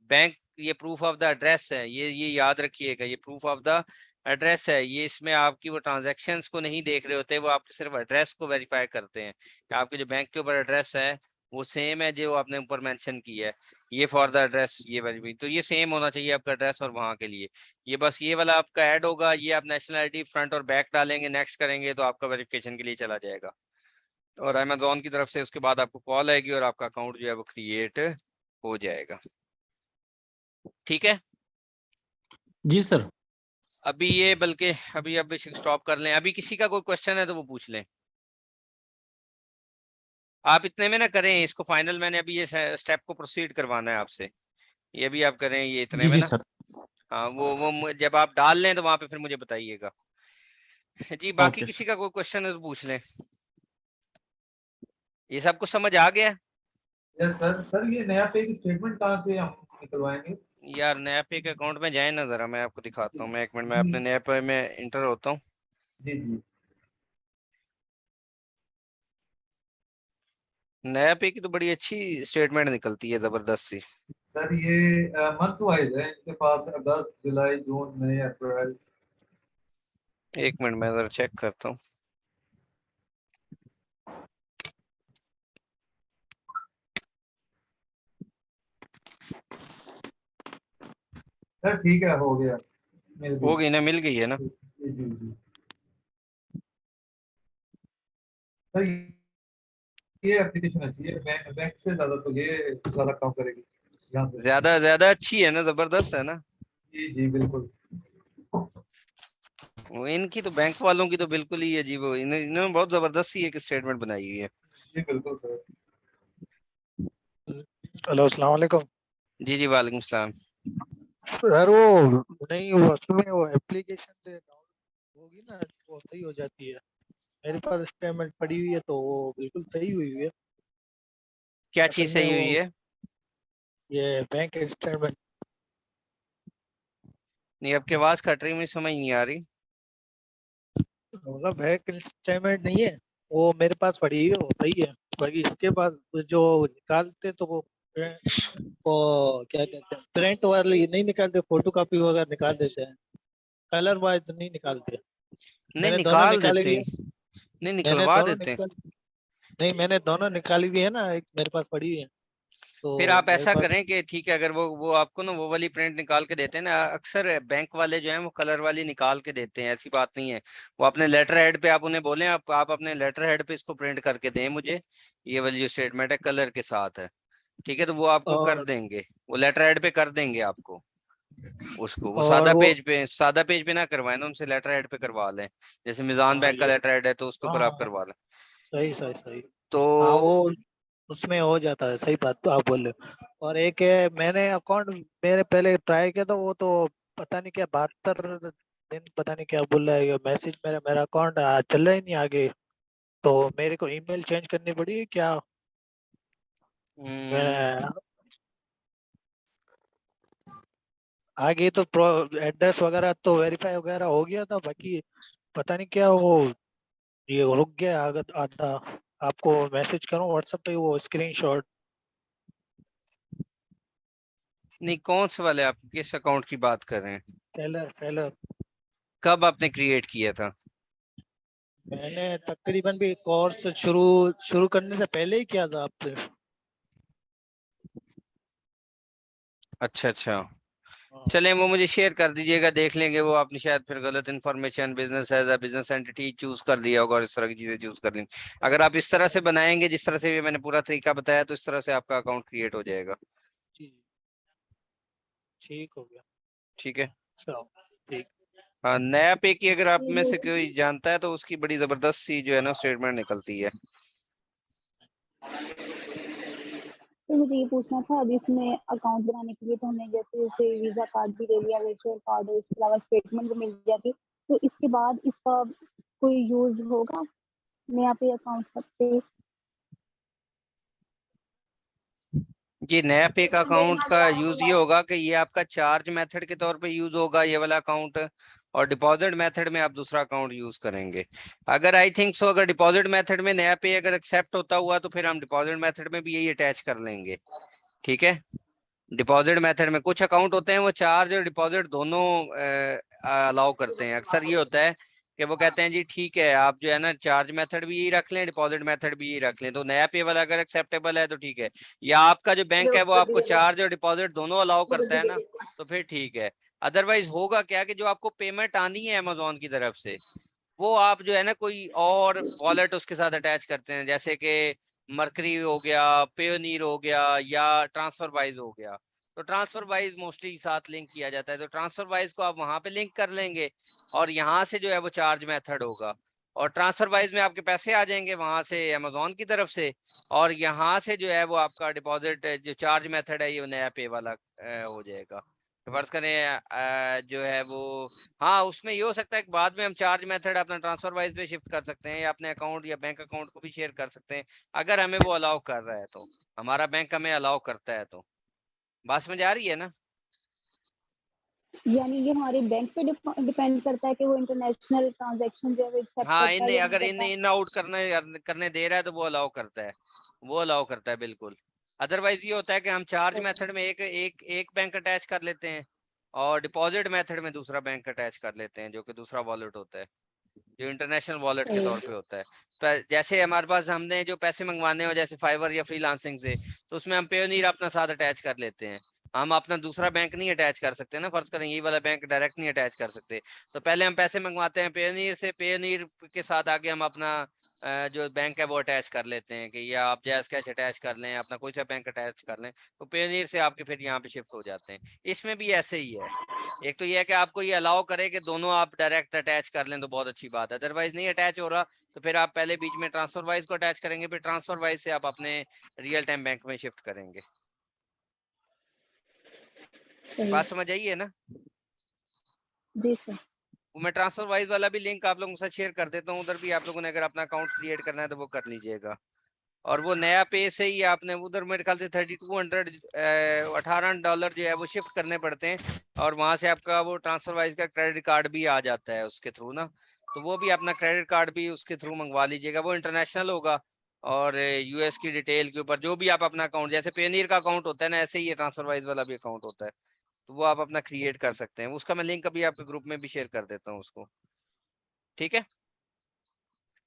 बैंक ये प्रूफ ऑफ द एड्रेस है, ये याद रखिएगा, ये प्रूफ ऑफ द एड्रेस है। ये इसमें आपकी वो ट्रांजैक्शंस को नहीं देख रहे होते, वो आपके सिर्फ एड्रेस को वेरीफाई करते हैं कि आपके जो बैंक के ऊपर एड्रेस है वो सेम है जो आपने ऊपर मेंशन किया है। ये फॉर द एड्रेस, ये वेरीफाई, तो ये सेम होना चाहिए आपका एड्रेस और वहाँ के लिए। ये बस ये वाला आपका ऐड होगा, ये आप नेशनल ID फ्रंट और बैक डालेंगे, नेक्स्ट करेंगे तो आपका वेरिफिकेशन के लिए चला जाएगा, और अमेजोन की तरफ से उसके बाद आपको कॉल आएगी और आपका अकाउंट जो है वो क्रिएट हो जाएगा। ठीक है, जी सर। अभी ये बल्कि अभी स्टॉप कर लें। अभी किसी का कोई क्वेश्चन है तो वो पूछ लें। आप इतने में ना करें इसको फाइनल, मैंने अभी ये स्टेप को प्रोसीड करवाना है आपसे, ये भी आप करें ये इतने जी में जी ना। सर। हाँ, वो जब आप डाल लें तो वहां पे फिर मुझे बताइएगा। जी, बाकी ओके किसी सर। का कोई क्वेश्चन है तो पूछ लें। ये सब कुछ समझ आ गया? Yes sir. सर ये नया पे की स्टेटमेंट कहाँ से हम निकलवाएंगे? यार नया पे के अकाउंट में जाए ना, जरा मैं आपको दिखाता हूँ। मैं 1 मिनट में अपने जी नया पे में इंटर होता हूँ। जी जी। नया पे की तो बड़ी अच्छी स्टेटमेंट निकलती है, जबरदस्त सी। सर ये मंथ वाइज है इनके पास, अगस्त जुलाई जून मई अप्रैल। एक मिनट मैं जरा चेक करता हूँ। सर ठीक है, हो गया, मिल हो गई। गई ना, मिल गई है ना। जी जी जी। सर ये एप्लीकेशन अच्छी है, बैंक बैंक से ज्यादा तो ये ज्यादा काम करेगी यहाँ से। ज्यादा ज्यादा अच्छी है ना, जबरदस्त है ना। जी जी बिल्कुल। वो इनकी तो बैंक वालों की तो बिल्कुल ही अजीब हो, इन्होंने बहुत जबरदस्त सी एक स्टेटमेंट बनाई हुई है। जी बिल्कुल सर। हेलो अस्सलाम वालेकुम। जी जी वालेकुम सलाम। यार वो नहीं, वो असल में वो एप्लीकेशन से डाउनलोड होगी ना, वो सही हो जाती है। मेरे पास स्टेटमेंट पड़ी हुई है तो वो बिल्कुल सही हुई हुई है। क्या असल चीज में सही वो हुई है? ये बैंक स्टेटमेंट, नहीं, आपकी आवाज कट रही, मुझे समझ नहीं आ रही। मतलब बैंक स्टेटमेंट नहीं है, वो मेरे पास पड़ी हुई है, वो सही है। बाकी इसके बाद जो निकालते तो वो क्या कहते हैं, प्रिंट वाली नहीं निकालते, फोटो कॉपी वगैरह निकाल देते हैं, कलर वाइज नहीं निकालते। नहीं, मैंने दोनों निकाल निकाले देते हुए हैं। हैं। नहीं, मैंने निकलवा दोनों देते हैं। निकाल नहीं, मैंने दोनों निकाली हुई है ना, एक मेरे पास पड़ी हुई है फिर तो आप मेरे ऐसा पास। करें कि ठीक है, अगर वो आपको ना वो वाली प्रिंट निकाल के देते हैं ना, अक्सर बैंक वाले जो हैं वो कलर वाली निकाल के देते हैं, ऐसी बात नहीं है। वो अपने लेटर हेड पे आप उन्हें बोलें, आप अपने लेटर हेड पे इसको प्रिंट करके दें मुझे, ये वाली जो स्टेटमेंट है कलर के साथ है, ठीक है, तो वो आपको कर और देंगे, वो लेटर हेड पे कर देंगे आपको उसको। वो और वो सादा पेज पे ना करवाए ना, उनसे लेटर हेड पे करवा लें। जैसे मिजान हाँ बैंक का ये, लेटर हेड है तो उसके हाँ ऊपर आप हाँ, करवा लें। सही सही सही। तो हाँ वो उसमें हो जाता है, सही बात तो आप बोल रहे हो। और एक है, मैंने अकाउंट मेरे पहले ट्राई किया था, वो तो पता नहीं क्या 72 दिन पता नहीं क्या बोल रहा है मैसेज, मेरा मेरा अकाउंट चल रहा ही नहीं आगे। तो मेरे को ईमेल चेंज करनी पड़ी क्या? हम्म, मैं आगे तो एड्रेस वगैरह तो वेरीफाई वगैरह हो गया था, बाकी पता नहीं क्या वो ये रुक गया आधा। आपको मैसेज करूं व्हाट्सएप पे वो स्क्रीनशॉट? नहीं, कौन से वाले, आप किस अकाउंट की बात कर रहे हैं? Seller seller. कब आपने क्रिएट किया था? मैंने तकरीबन भी कोर्स शुरू शुरू करने से पहले ही किया था आपसे। अच्छा अच्छा। हाँ चलें, वो मुझे शेयर कर दीजिएगा, देख लेंगे। वो आपने शायद फिर गलत information, business as a business entity choose कर लिया होगा और इस तरह की चीजें चूज कर ली। अगर आप इस तरह से बनाएंगे जिस तरह से ये मैंने पूरा तरीका बताया, तो इस तरह से आपका अकाउंट क्रिएट हो जाएगा। जी, ठीक हो गया। ठीक है। चलो ठीक। हाँ, नया पे की अगर आप ये में से बोल कोई जानता है तो उसकी बड़ी जबरदस्त सी जो है ना स्टेटमेंट निकलती है। सर मुझे ये पूछना था, अभी इसमें अकाउंट बनाने के लिए तो हमने जैसे जैसे वीजा कार्ड भी ले लिया, वर्चुअल कार्ड, और इसके अलावा स्टेटमेंट भी मिल जाती, तो इसके बाद इसका कोई यूज होगा नया पे अकाउंट सकते? ये नया पे का अकाउंट का यूज ये होगा कि ये आपका चार्ज मेथड के तौर पे यूज होगा, ये वाला अकाउंट। और डिपॉजिट मेथड में आप दूसरा अकाउंट यूज करेंगे। अगर आई थिंक सो, अगर डिपॉजिट मेथड में नया पे अगर एक्सेप्ट होता हुआ तो फिर हम डिपॉजिट मेथड में भी यही अटैच कर लेंगे। ठीक है। डिपॉजिट मेथड में कुछ अकाउंट होते हैं वो चार्ज और डिपॉजिट दोनों अलाउ करते हैं। अक्सर ये होता है कि वो कहते हैं जी ठीक है, आप जो है ना चार्ज मेथड भी यही रख लें, डिपॉजिट मेथड भी यही रख लें। तो नया पे वाला अगर एक्सेप्टेबल है तो ठीक है, या आपका जो बैंक है वो आपको चार्ज और डिपॉजिट दोनों अलाउ करता है ना, तो फिर ठीक है। अदरवाइज होगा क्या कि जो आपको पेमेंट आनी है अमेजोन की तरफ से, वो आप जो है ना कोई और वॉलेट उसके साथ अटैच करते हैं, जैसे कि मरकरी हो गया, पेयोनीर हो गया, या ट्रांसफर वाइज हो गया। तो ट्रांसफर वाइज मोस्टली साथ लिंक किया जाता है, तो ट्रांसफर वाइज को आप वहां पे लिंक कर लेंगे और यहाँ से जो है वो चार्ज मेथड होगा। और ट्रांसफर वाइज में आपके पैसे आ जाएंगे वहां से अमेजोन की तरफ से, और यहाँ से जो है वो आपका डिपॉजिट जो चार्ज मेथड है ये नया पे वाला हो जाएगा। तो फर्ज करें जो है वो, हाँ उसमें ये हो सकता है कि बाद में हम चार्ज मेथड अपना ट्रांसफर वाइज पे शिफ्ट कर सकते हैं, या अपने अकाउंट या बैंक अकाउंट को भी शेयर कर सकते हैं, अगर हमें वो अलाउ कर रहा है तो, हमारा बैंक हमें अलाउ करता है तो। बात समझ आ रही है ना? यानी ये हमारे बैंक पे डिपेंड करता है कि वो इंटरनेशनल ट्रांजैक्शन जो है वो एक्सेप्ट हाँ, करता है इन्हें या नहीं अगर करता? इन आउट करने करने दे रहा है तो वो अलाउ करता है, वो अलाउ करता है बिल्कुल। अदरवाइज ये होता है कि हम चार्ज मेथड में एक एक एक बैंक अटैच कर लेते हैं और डिपॉजिट मेथड में दूसरा बैंक अटैच कर लेते हैं, जो कि दूसरा वॉलेट होता है। जो इंटरनेशनल वॉलेट के सही। तौर पे होता है। तो जैसे हमारे पास हमने जो पैसे मंगवाने हो जैसे फाइवर या फ्रीलांसिंग से, तो उसमें हम पेयोनीर अपना साथ अटैच कर लेते हैं। हम अपना दूसरा बैंक नहीं अटैच कर सकते ना, फर्ज करें यही वाला बैंक डायरेक्ट नहीं अटैच कर सकते, तो पहले हम पैसे मंगवाते हैं पेयोनीर से, पेयोनीर के साथ आगे हम अपना जो बैंक है वो अटैच कर लेते हैं कि या आप जैस कैश अटैच कर लें, अपना कोई सा बैंक अटैच कर लें, तो पेयोनीर से आपके फिर यहाँ पे शिफ्ट हो जाते हैं। इसमें भी ऐसे ही है। एक तो ये है कि आपको ये अलाउ करे कि दोनों आप डायरेक्ट अटैच कर लें तो बहुत अच्छी बात है, अदरवाइज नहीं अटैच हो रहा तो फिर आप पहले बीच में ट्रांसफर वाइज को अटैच करेंगे, फिर ट्रांसफर वाइज से आप अपने रियल टाइम बैंक में शिफ्ट करेंगे। सही। बात समझ आई है ना? जी सर। वो मैं ट्रांसफर वाइज वाला भी लिंक आप लोगों के साथ शेयर कर देता हूँ, उधर भी आप लोगों ने अगर अपना अकाउंट क्रिएट करना है तो वो कर लीजिएगा। और वो नया पे से ही आपने उधर मेरे ख्याल से $3200 जो है वो शिफ्ट करने पड़ते हैं, और वहां से आपका वो ट्रांसफर वाइज का क्रेडिट कार्ड भी आ जाता है उसके थ्रू ना, तो वो भी अपना क्रेडिट कार्ड भी उसके थ्रू मंगवा लीजिएगा, वो इंटरनेशनल होगा। और यूएस की डिटेल के ऊपर जो भी आप अपना अकाउंट, जैसे पेनीर का अकाउंट होता है ना, ऐसे ही ये ट्रांसफर वाइज वाला भी अकाउंट होता है, तो वो आप अपना क्रिएट कर सकते हैं। उसका मैं लिंक अभी आपके ग्रुप में भी शेयर कर देता हूँ उसको, ठीक है?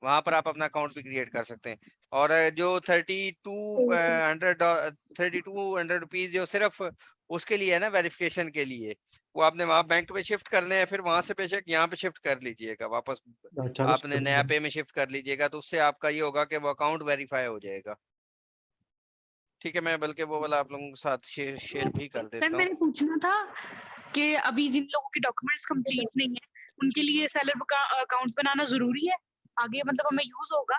वहां पर आप अपना अकाउंट भी क्रिएट कर सकते हैं। और जो 3200 रुपीज जो सिर्फ उसके लिए है ना, वेरिफिकेशन के लिए, वो आपने वहां बैंक में शिफ्ट करने हैं, फिर वहां से बेशक यहाँ पे शिफ्ट कर लीजिएगा वापस, आपने नया पे में शिफ्ट कर लीजिएगा, तो उससे आपका ये होगा कि वो अकाउंट वेरीफाई हो जाएगा। ठीक है, मैं बल्कि वो वाला आप लोगों के साथ शेयर भी कर सर देता हूँ। मैंने पूछना था कि अभी जिन लोगों के डॉक्यूमेंट्स कंप्लीट नहीं है उनके लिए सेलर का अकाउंट बनाना जरूरी है, आगे मतलब हमें यूज होगा?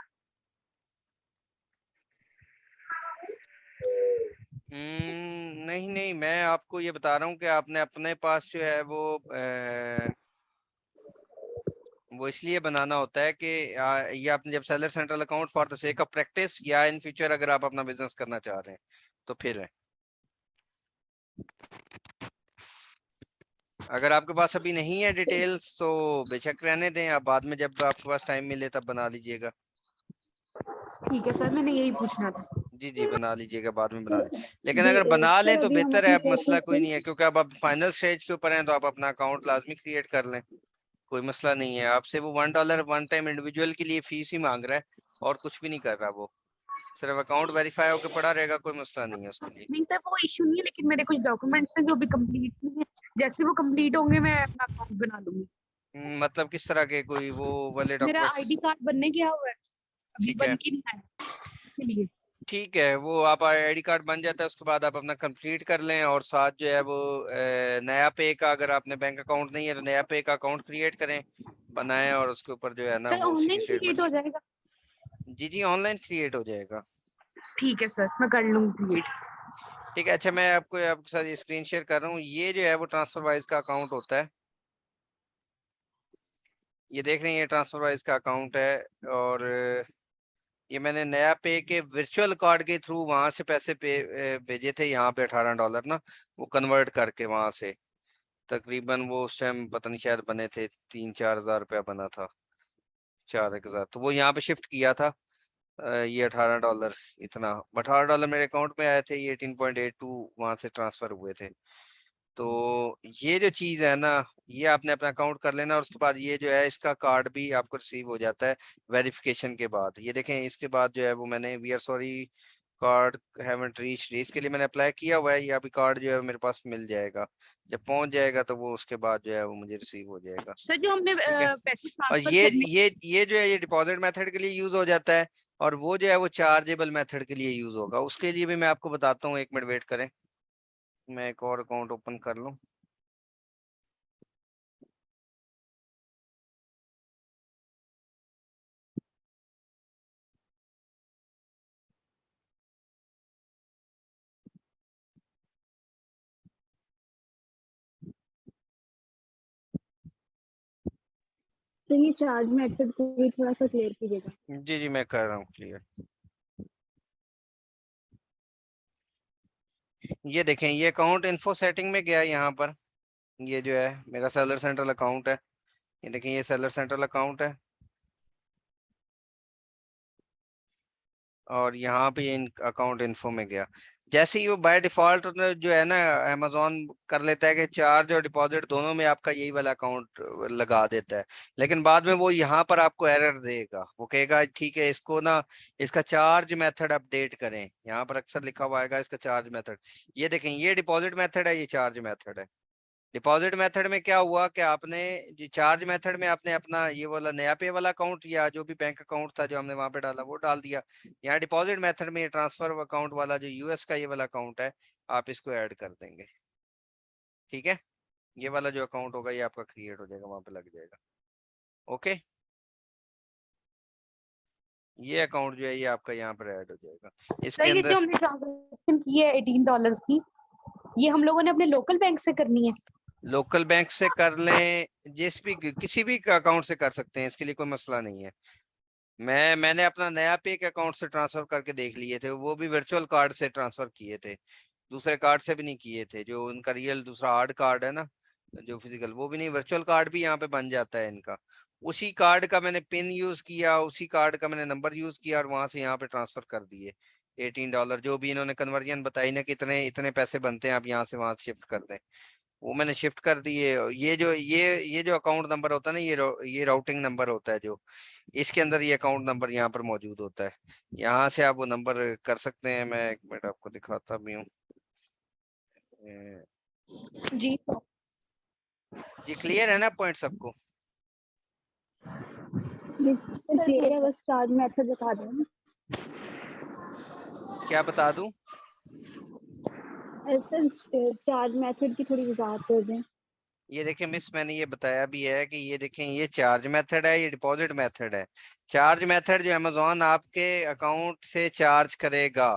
नहीं नहीं, मैं आपको ये बता रहा हूँ कि आपने अपने पास जो है वो इसलिए बनाना होता है कि ये आपने जब seller central account for the sake of practice, या इन फ्यूचर अगर आप अपना बिजनेस करना चाह रहे हैं तो फिर है। अगर आपके पास अभी नहीं है डिटेल्स तो बेशक रहने दें, आप बाद में जब आपके पास टाइम मिले तब बना लीजिएगा। ठीक है सर, मैंने यही पूछना था। जी जी, बना लीजिएगा, बाद में बना लीजिए, लेकिन जी, अगर बना सर लें तो अभी हम बेहतर है, अपनी अब मसला कोई प्रोसेसिंग नहीं है, क्योंकि अब आप फाइनल स्टेज के ऊपर हैं तो आप अपना अकाउंट लाजमी क्रिएट कर लें, कोई मसला नहीं है। आपसे वो $1 वन टाइम इंडिविजुअल के लिए फीस ही मांग रहा है, और कुछ भी नहीं कर रहा, वो सिर्फ अकाउंट वेरीफाई होकर पड़ा रहेगा, कोई मसला नहीं है उसके लिए। नहीं सर वो इशू नहीं है, लेकिन मेरे कुछ डॉक्यूमेंट्स हैं जो अभी कंप्लीट नहीं है, जैसे वो कंप्लीट होंगे मैं अपना अकाउंट बना लूंगी। मतलब किस तरह के, कोई वो वाले मेरा डॉक्यूमेंट्स? आईडी कार्ड बनने गया हुआ है, अभी ठीक बन है, के नहीं आया, इसलिए। ठीक है, वो आप आईडी कार्ड बन जाता है, उसके बाद आप अपना कंप्लीट कर लें, और साथ जो है वो नया पे का, अगर आपने बैंक अकाउंट नहीं है तो नया पे का अकाउंट क्रिएट करें, बनाएं, और उसके ऊपर जो है ना सर वो उसी की ऑनलाइन क्रिएट स्टेटमेंट्स। हो जाएगा? जी जी, ऑनलाइन क्रिएट हो जाएगा। ठीक है सर, मैं कर लूंगी क्रिएट। ठीक है, अच्छा, मैं आपको आपके साथ ये स्क्रीन शेयर कर रहा हूँ, ये जो है वो ट्रांसफर वाइज का अकाउंट होता है, ये देख रहे हैं, ये ट्रांसफर वाइज का अकाउंट है। और ये मैंने नया पे के वर्चुअल कार्ड के थ्रू वहां से पैसे भेजे थे यहाँ पे $18 ना, वो कन्वर्ट करके वहां से, तकरीबन वो उस टाइम पता नहीं शायद बने थे 3-4 हज़ार रुपया बना था, 4-1 हज़ार, तो वो यहाँ पे शिफ्ट किया था। ये $18 इतना $18 मेरे अकाउंट में आए थे, ये 18.82 वहां से ट्रांसफर हुए थे। तो ये जो चीज है ना, ये आपने अपना अकाउंट कर लेना, और उसके बाद ये जो है इसका कार्ड भी आपको रिसीव हो जाता है वेरिफिकेशन के बाद। ये देखें, इसके बाद जो है वो मैंने we are sorry card haven't reached, इसके लिए मैंने अप्लाई किया हुआ है, ये अभी कार्ड जो है मेरे पास मिल जाएगा, जब पहुंच जाएगा तो वो उसके बाद जो है वो मुझे रिसीव हो जाएगा। सर जो हमने ठीक है, पैसे और ट्रांसफर ये करने, ये जो है ये डिपॉजिट मेथड के लिए यूज हो जाता है, और वो जो है वो चार्जेबल मेथड के लिए यूज होगा, उसके लिए भी मैं आपको बताता हूँ, 1 मिनट वेट करें, मैं एक और अकाउंट ओपन कर लूँ। तो ये चार्ज मेथड को भी थोड़ा सा क्लियर कीजिएगा। जी जी, मैं कर रहा हूँ क्लियर। ये देखें, ये अकाउंट इन्फो सेटिंग में गया यहाँ पर, ये जो है मेरा सेलर सेंट्रल अकाउंट है, ये देखें, ये सेलर सेंट्रल अकाउंट है, और यहाँ पे ये अकाउंट इन्फो में गया। जैसे ही वो बाय डिफॉल्ट जो है ना अमेजोन कर लेता है कि चार्ज और डिपॉजिट दोनों में आपका यही वाला अकाउंट लगा देता है, लेकिन बाद में वो यहाँ पर आपको एरर देगा, वो कहेगा ठीक है इसको ना इसका चार्ज मेथड अपडेट करें। यहाँ पर अक्सर लिखा हुआ आएगा इसका चार्ज मेथड। ये देखें, ये डिपॉजिट मेथड है, ये चार्ज मेथड है। डिपॉजिट मेथड में क्या हुआ कि आपने जो चार्ज मेथड में आपने अपना ये वाला नया पे वाला अकाउंट या जो भी बैंक अकाउंट था जो हमने वहां पे डाला वो डाल दिया। यहाँ डिपॉजिट मेथड में ट्रांसफर अकाउंट वाला जो यूएस का ये वाला अकाउंट है आप इसको ऐड कर देंगे। ठीक है, ये वाला जो अकाउंट होगा ये आपका क्रिएट हो जाएगा, वहां पे लग जाएगा। ओके, ये अकाउंट जो है ये आपका यहाँ पर ऐड हो जाएगा। इसके सर ये अंदर जो हमने ट्रांजेक्शन की है $18 की, ये हम लोगों ने अपने लोकल बैंक से करनी है? लोकल बैंक से कर लें, जिस भी किसी भी अकाउंट से कर सकते हैं, इसके लिए कोई मसला नहीं है। मैंने अपना नया पे के अकाउंट से ट्रांसफर करके देख लिए थे, वो भी वर्चुअल कार्ड से ट्रांसफर किए थे, दूसरे कार्ड से भी नहीं किए थे। जो उनका रियल दूसरा हार्ड कार्ड है ना जो फिजिकल, वो भी नहीं, वर्चुअल कार्ड भी यहाँ पे बन जाता है इनका। उसी कार्ड का मैंने पिन यूज किया, उसी कार्ड का मैंने नंबर यूज किया और वहां से यहाँ पे ट्रांसफर कर दिए $18। जो भी इन्होंने कन्वर्जन बताई ना कि इतने इतने पैसे बनते हैं, आप यहाँ से वहां शिफ्ट कर दें, वो मैंने शिफ्ट कर दिए। ये जो अकाउंट नंबर होता है ना, ये राउटिंग नंबर होता है जो इसके अंदर, ये अकाउंट नंबर यहाँ पर मौजूद होता है। यहाँ से आप वो नंबर कर सकते हैं। मैं एक मिनट आपको दिखाता भी हूँ। जी ये क्लियर है ना पॉइंट सबको? क्लियर है, बस चार्ज मेथड बता दो ना। क्या बता दूं? ऐसे चार्ज मेथड की थोड़ी वजाहत कर दें। ये देखें मिस, मैंने ये बताया भी है कि ये देखें ये चार्ज मेथड है, ये डिपॉजिट मेथड है। चार्ज मेथड जो अमेजोन आपके अकाउंट से चार्ज करेगा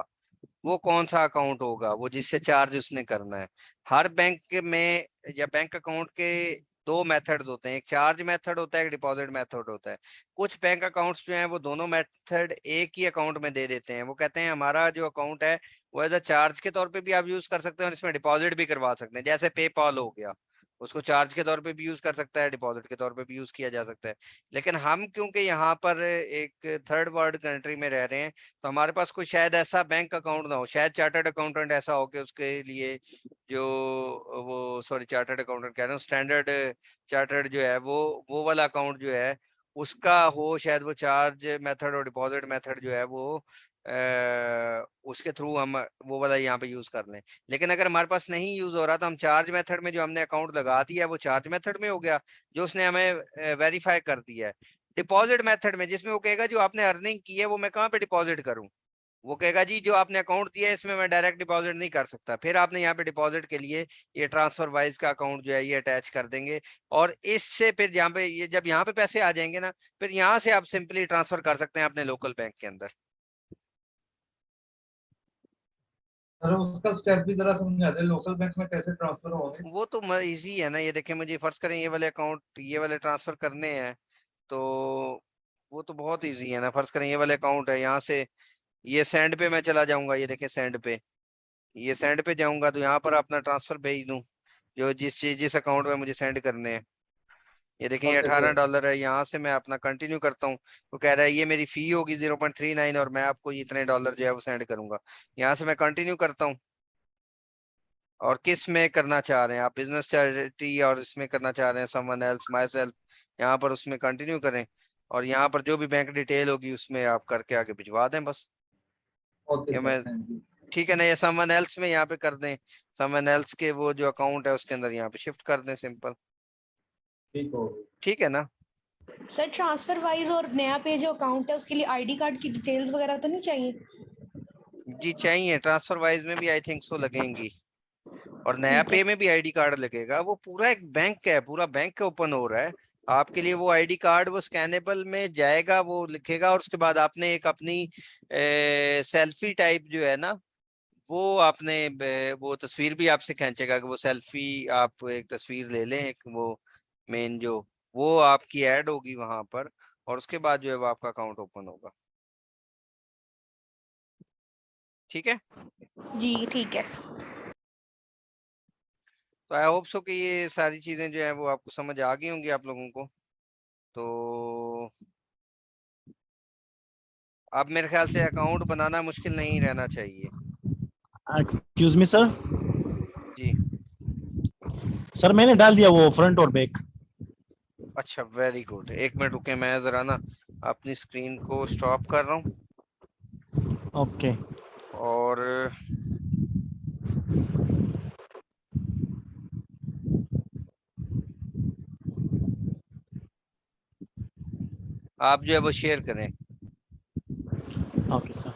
वो कौन सा अकाउंट होगा, वो जिससे चार्ज उसने करना है। हर बैंक में या बैंक अकाउंट के दो मेथड्स होते हैं, एक चार्ज मेथड होता है, एक डिपॉजिट मेथड होता है। कुछ बैंक अकाउंट्स जो हैं वो दोनों मेथड एक ही अकाउंट में दे देते हैं, वो कहते हैं हमारा जो अकाउंट है वो एज अ चार्ज के तौर पे भी आप यूज कर सकते हैं और इसमें डिपॉजिट भी करवा सकते हैं। जैसे पेपाल हो गया, उसको चार्ज के तौर पे भी यूज कर सकता है, डिपॉजिट के तौर पे भी यूज किया जा सकता है। लेकिन हम क्योंकि यहाँ पर एक थर्ड वर्ल्ड कंट्री में रह रहे हैं, तो हमारे पास कोई शायद ऐसा बैंक अकाउंट ना हो, शायद चार्टर्ड अकाउंटेंट ऐसा हो कि उसके लिए जो वो सॉरी चार्टर्ड अकाउंटेंट कह रहे हैं, स्टैंडर्ड चार्टर्ड जो है वो वाला अकाउंट जो है उसका हो, शायद वो चार्ज मेथड और डिपॉजिट मेथड जो है वो उसके थ्रू हम वो वाला यहाँ पे यूज कर लें। लेकिन अगर हमारे पास नहीं यूज हो रहा तो हम चार्ज मेथड में जो हमने अकाउंट लगा दिया है वो चार्ज मेथड में हो गया, जो उसने हमें वेरीफाई कर दिया है। डिपॉजिट मेथड में जिसमें वो कहेगा जो आपने अर्निंग की है वो मैं कहाँ पे डिपॉजिट करूँ, वो कहेगा जी जो आपने अकाउंट दिया है इसमें मैं डायरेक्ट डिपॉजिट नहीं कर सकता। फिर आपने यहाँ पे डिपॉजिट के लिए ये ट्रांसफर वाइज का अकाउंट जो है ये अटैच कर देंगे, और इससे फिर यहाँ पे ये जब यहाँ पे पैसे आ जाएंगे ना, फिर यहाँ से आप सिंपली ट्रांसफर कर सकते हैं अपने लोकल बैंक के अंदर। सर उसका स्टेप भी जरा समझा दे, लोकल बैंक में कैसे ट्रांसफर होंगे? वो तो इजी है ना, ये देखें मुझे फर्ज करें ये वाले अकाउंट ये वाले ट्रांसफर करने हैं, तो वो तो बहुत इजी है ना। फर्ज करें ये वाले अकाउंट है, यहाँ से ये सेंड पे मैं चला जाऊंगा, ये देखें सेंड पे, ये सेंड पे जाऊंगा तो यहाँ पर अपना ट्रांसफर भेज दूं जो जिस अकाउंट में मुझे सेंड करने हैं। ये देखें ये ओके सर। $18 है, यहाँ से मैं अपना कंटिन्यू करता हूँ। वो कह रहा है ये मेरी फी होगी 0.39 और मैं आपको इतने डॉलर जो है वो सेंड करूंगा। यहाँ से मैं कंटिन्यू करता हूँ। और किस में करना चाह रहे हैं आप, बिजनेस चैरिटी और इसमें करना चाह रहे हैं समवन एल्स माई सेल्फ, यहाँ पर उसमें कंटिन्यू करें और यहाँ पर जो भी बैंक डिटेल होगी उसमें आप करके आगे भिजवा दें बस। ओके ये सर, मैं थैंक यू। ठीक है ना, ये समवन एल्स में यहाँ पे कर दें, समवन एल्स के वो जो अकाउंट है उसके अंदर यहाँ पे शिफ्ट कर दें, सिंपल। ठीक हो गया। ठीक है ना? सर ट्रांसफर वाइज और नया पे जो अकाउंट है उसके लिए आईडी कार्ड की डिटेल्स वगैरह तो नहीं चाहिए? जी चाहिए, ट्रांसफर वाइज में भी आई थिंक सो लगेंगी और नया ठीक है। पे में भी आईडी कार्ड लगेगा। वो पूरा एक बैंक है, पूरा बैंक ओपन हो रहा है आपके लिए। वो आईडी कार्ड वो स्कैनेबल में जाएगा, वो लिखेगा और उसके बाद आपने एक अपनी सेल्फी टाइप जो है ना वो आपने वो तस्वीर भी आपसे खींचेगा कि वो सेल्फी आप एक तस्वीर ले लें, एक वो मेन जो वो आपकी ऐड होगी वहां पर, और उसके बाद जो है वो आपका अकाउंट ओपन होगा। ठीक है, जी ठीक है। तो आई होप सो कि ये सारी चीजें जो है वो आपको समझ आ गई होंगी आप लोगों को। तो अब मेरे ख्याल से अकाउंट बनाना मुश्किल नहीं रहना चाहिए। एक्सक्यूज मी सर, जी सर मैंने डाल दिया वो फ्रंट और बैक। अच्छा, वेरी गुड। एक मिनट रुके, मैं जरा ना अपनी स्क्रीन को स्टॉप कर रहा हूँ ओके और आप जो है वो शेयर करें ओके सर।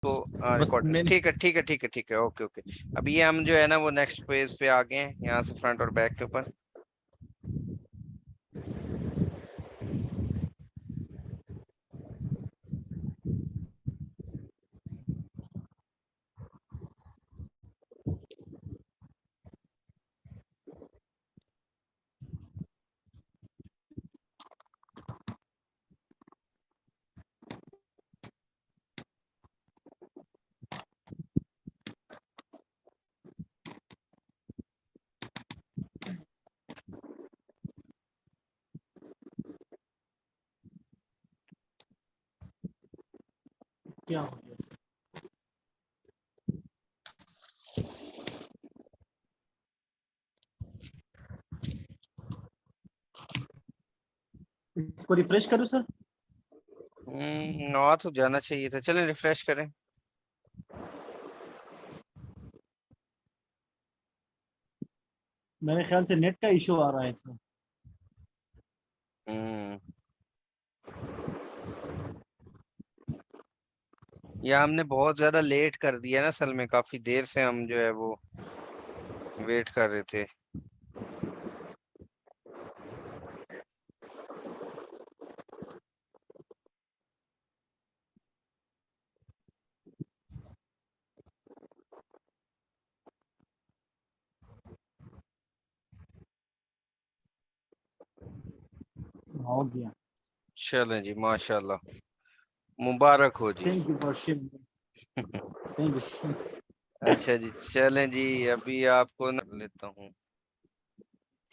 तो बस रिकॉर्ड। मैंने ठीक है ठीक है ठीक है ठीक है, ओके ओके। अभी ये हम जो है ना वो नेक्स्ट पेज पे आ गए हैं, यहाँ से फ्रंट और बैक के ऊपर। क्या हो गया सर? इसको रिफ्रेश करूँ सर? आ तो जाना चाहिए था, चलें रिफ्रेश करें। मेरे ख्याल से नेट का इशू आ रहा है सर। हम्म या हमने बहुत ज्यादा लेट कर दिया ना, असल में काफी देर से हम जो है वो वेट कर रहे थे। हो गया। चलें जी, माशाल्लाह, मुबारक हो जी। Thank you for sharing. Thank you sir. अच्छा जी, चलें जी, अभी आपको ना लेता हूँ।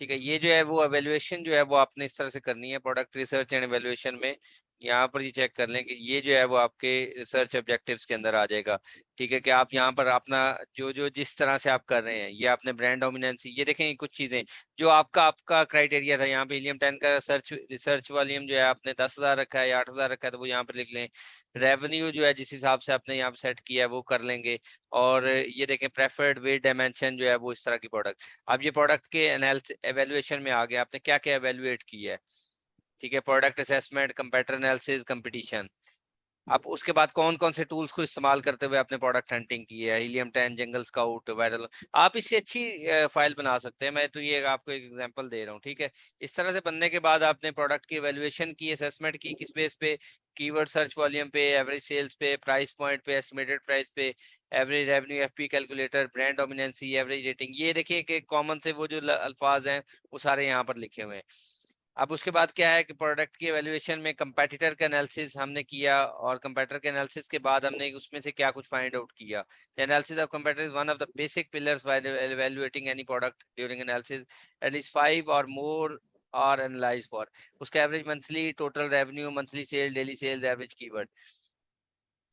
ठीक है, ये जो है वो एवेल्युएशन जो है वो आपने इस तरह से करनी है प्रोडक्ट रिसर्च एंड एवेल्युएशन में। यहाँ पर ये चेक कर लें कि ये जो है वो आपके रिसर्च ऑब्जेक्टिव्स के अंदर आ जाएगा। ठीक है, कि आप यहाँ पर अपना जो जो जिस तरह से आप कर रहे हैं, ये आपने ब्रांड डोमिनेंसी, ये देखें कुछ चीजें जो आपका आपका क्राइटेरिया था। यहाँ पे हीलियम 10 का रिसर्च वॉल्यूम जो है आपने 10,000 रखा है या 8,000 रखा है, तो वो यहाँ पर लिख लें। रेवेन्यू जो है जिस हिसाब से आपने यहाँ पे सेट किया है वो कर लेंगे। और ये देखें प्रेफर्ड वेट डायमेंशन जो है वो इस तरह की प्रोडक्ट। अब ये प्रोडक्ट के एनालिसिस एवेल्युएशन में आ गया, आपने क्या क्या एवेल्युएट किया है। ठीक है, product assessment, competitor analysis, competition. अब उसके बाद कौन कौन से टूल्स को इस्तेमाल करते हुए आपने प्रोडक्ट हंटिंग की है, हीलियम 10, जंगल स्काउट, वायरल। आप इससे अच्छी फाइल बना सकते हैं, मैं तो ये आपको एक एग्जांपल दे रहा हूँ। ठीक है, इस तरह से बनने के बाद आपने प्रोडक्ट की एवेल्युएशन की, असेसमेंट की, किस बेस पे, कीवर्ड सर्च वॉल्यूम पे, एवरेज सेल्स पे, प्राइस पॉइंट पे, एस्टिमेटेड प्राइस पे, average revenue, FP calculator, brand dominancy, average rating. ये देखिए कि कॉमन से वो जो अल्फाज हैं वो सारे यहाँ पर लिखे हुए हैं। अब उसके बाद क्या है कि प्रोडक्ट की एवेल्युएशन में कंपैटिटर का एनालिसिस हमने किया, और कंपैटिटर के एनालिसिस के बाद हमने उसमें से क्या कुछ फाइंड आउट किया। Analysis of competitor is one of the basic pillars while evaluating any product during analysis. At least 5 or more are analyzed for उसका average monthly total revenue, monthly sale, daily sales, average keyword.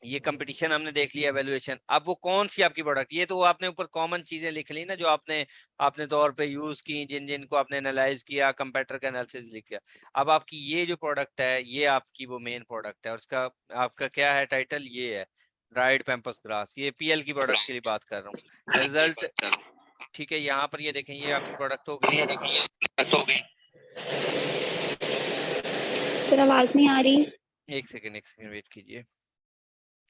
ये competition हमने देख लिया, evaluation. अब वो कौन सी आपकी product, ये तो आपने ऊपर कॉमन चीजें लिख ली ना जो आपने आपने तौर पे यूज की, जिन जिन को आपने एनालाइज किया, कंपेटर का एनालिसिस लिख किया। अब आपकी ये जो प्रोडक्ट है ये आपकी वो मेन प्रोडक्ट है, और उसका आपका क्या है टाइटल, ये है ड्राइड पैम्पस ग्रास। ये पीएल की प्रोडक्ट के लिए बात कर रहा हूँ, रिजल्ट। ठीक है, यहाँ पर ये देखें, ये आपकी प्रोडक्ट हो गई। सर आवाज नहीं आ रही। एक सेकेंड वेट कीजिए।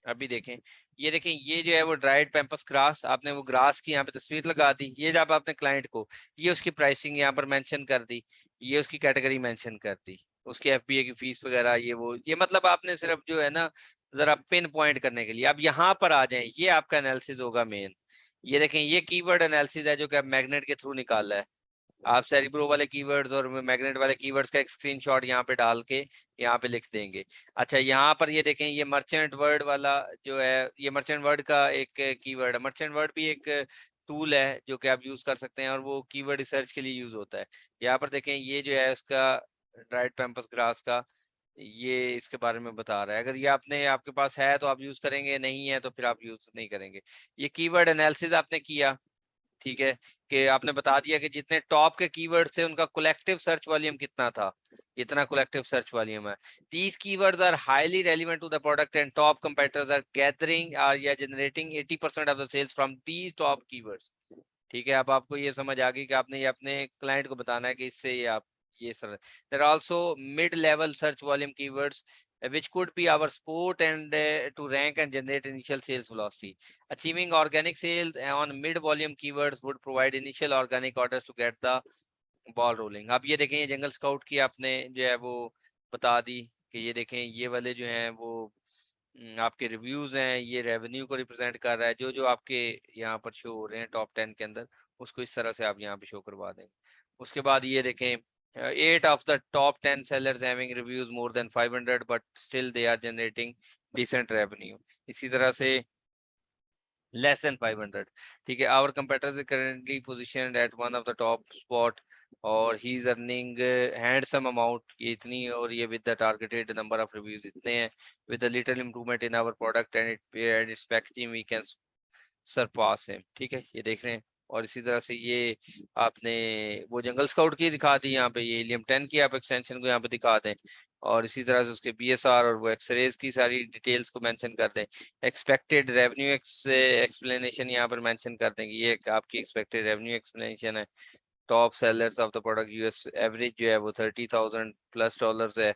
अभी देखें, ये देखें, ये जो है वो ड्राइड पैम्पस ग्रास, आपने वो ग्रास की यहाँ पे तस्वीर लगा दी। ये जब आपने क्लाइंट को, ये उसकी प्राइसिंग यहाँ पर मेंशन कर दी, ये उसकी कैटेगरी मेंशन कर दी, उसकी एफबीए की फीस वगैरह, ये वो, ये मतलब आपने सिर्फ जो है ना जरा पिन पॉइंट करने के लिए। अब यहाँ पर आ जाए, ये आपका एनालिसिस होगा मेन। ये देखें, ये कीवर्ड एनालिसिस है जो कि आप मैग्नेट के थ्रू निकाला है। आप सेरिब्रो वाले कीवर्ड्स और मैग्नेट वाले कीवर्ड्स का एक स्क्रीनशॉट यहाँ पे डाल के यहाँ पे लिख देंगे। अच्छा, यहाँ पर ये देखें, ये मर्चेंट वर्ड वाला जो है, ये मर्चेंट वर्ड का एक कीवर्ड है। मर्चेंट वर्ड भी एक टूल है जो कि आप यूज कर सकते हैं, और वो कीवर्ड रिसर्च के लिए यूज होता है। यहाँ पर देखें, ये जो है उसका ड्राइड पैम्पस ग्रास का ये इसके बारे में बता रहा है। अगर ये आपके पास है तो आप यूज करेंगे, नहीं है तो फिर आप यूज नहीं करेंगे। ये कीवर्ड एनालिसिस आपने किया, ठीक है, कि आपने बता दिया कि जितने टॉप के कीवर्ड्स थे उनका कलेक्टिव सर्च वॉल्यूम कितना था, इतना कलेक्टिव सर्च वॉल्यूम है। These keywords are highly relevant to the product and top competitors are gathering or या generating 80% of the sales from these top keywords। ठीक है, अब आपको ये समझ आ गई कि आपने ये अपने क्लाइंट को बताना है कि इससे ये आप ये sir there also mid level search volume keywords which could be our support and to rank and generate initial sales velocity. Achieving organic sales on mid volume keywords would provide initial organic orders to get the ball rolling। अब ये देखें, ये जंगल scout की आपने जो है वो बता दी कि ये देखें ये वाले जो हैं वो आपके रिव्यूज हैं, ये रेवेन्यू को रिप्रेजेंट कर रहा है। जो जो आपके यहाँ पर शो हो रहे हैं टॉप 10 के अंदर, उसको इस तरह से आप यहाँ पे शो करवा देंगे। उसके बाद ये देखें 8 of the top 10 sellers having reviews more than 500 but still they are generating decent revenue। इसी तरह से less than 500, ठीक है, our competitors is currently positioned at one of the top spot और he is earning handsome amount, ये इतनी, और ये with the targeted number of reviews इतने हैं, with a little improvement in our product and its packaging we can surpass him। ठीक है, ये देख रहे हैं। और इसी तरह से ये आपने वो जंगल स्काउट की दिखा दी, यहाँ पे ये हीलियम 10 की आप एक्सटेंशन को यहाँ पे दिखा दें, और इसी तरह से उसके बीएसआर और वो एक्सरेज की सारी डिटेल्स को मेंशन कर दें। एक्सपेक्टेड रेवेन्यू एक्सप्लेनेशन यहाँ पर मेंशन कर देंगे, ये आपकी एक्सपेक्टेड रेवेन्यू एक्सप्लेनेशन है। Top sellers of the product US average जो है वो $30,000+ है।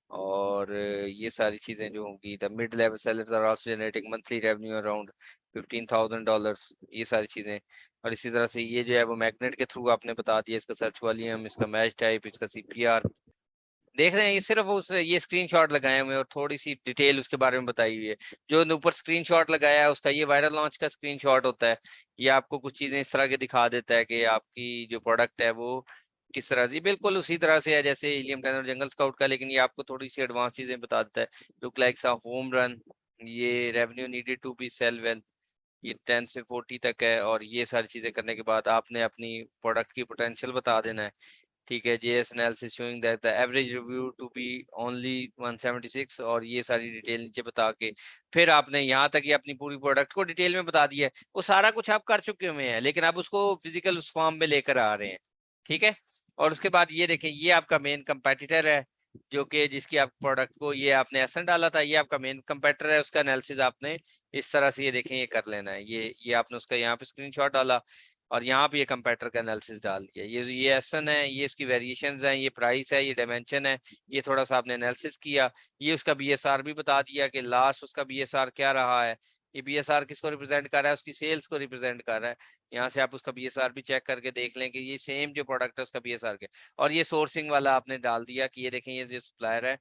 और ये सारी चीजें जो होंगी, the mid level sellers are also generating monthly revenue around $15,000, ये सारी चीजें। और इसी तरह से ये जो है वो मैग्नेट के थ्रू आपने बता दिया, इसका सर्च वॉल्यूम, इसका मैच टाइप, इसका सीपीआर। देख रहे हैं, ये सिर्फ उस ये स्क्रीनशॉट लगाए हुए और थोड़ी सी डिटेल उसके बारे में बताई हुई है। जो ऊपर स्क्रीनशॉट लगाया है उसका ये वायरल लॉन्च का स्क्रीनशॉट होता है। ये आपको कुछ चीजें इस तरह के दिखा देता है कि आपकी जो प्रोडक्ट है वो किस तरह से, बिल्कुल उसी तरह से है जैसे हीलियम 10 और जंगल स्काउट का, लेकिन ये आपको थोड़ी सी एडवांस चीजें बता देता है। Look like a home run, ये revenue needed to be sell well, ये 10 से 40 तक है। और ये सारी चीजें करने के बाद आपने अपनी प्रोडक्ट की पोटेंशियल बता देना है। ठीक है, JS analysis showing that the average review to be only 176, और ये सारी डिटेल नीचे बता के फिर आपने यहाँ तक ये अपनी पूरी प्रोडक्ट को डिटेल में बता दिया है। वो सारा कुछ आप कर चुके हुए हैं, लेकिन अब उसको फिजिकल उस फॉर्म में लेकर आ रहे हैं। ठीक है, और उसके बाद ये देखें, ये आपका मेन कंपेटिटर है, जो कि जिसकी आप प्रोडक्ट को ये आपने एसन डाला था, ये आपका मेन कंपेटिटर है, उसका एनालिसिस आपने इस तरह से ये देखें ये कर लेना है। ये आपने उसका यहाँ पे स्क्रीनशॉट डाला और यहाँ पे ये कंपेटिटर का एनालिसिस डाल दिया। ये एसन है, ये इसकी वेरिएशंस हैं, ये प्राइस है, ये डायमेंशन है, ये थोड़ा सा आपने एनालिसिस किया। ये उसका बीएसआर भी बता दिया कि लास्ट उसका बीएसआर क्या रहा है। ये बीएसआर किसको रिप्रेजेंट कर रहा है, उसकी सेल्स को रिप्रेजेंट कर रहा है। यहाँ से आप उसका बीएसआर भी चेक करके देख लें कि ये सेम जो प्रोडक्ट है उसका बीएसआर क्या। और ये सोर्सिंग वाला आपने डाल दिया कि ये देखें ये जो सप्लायर है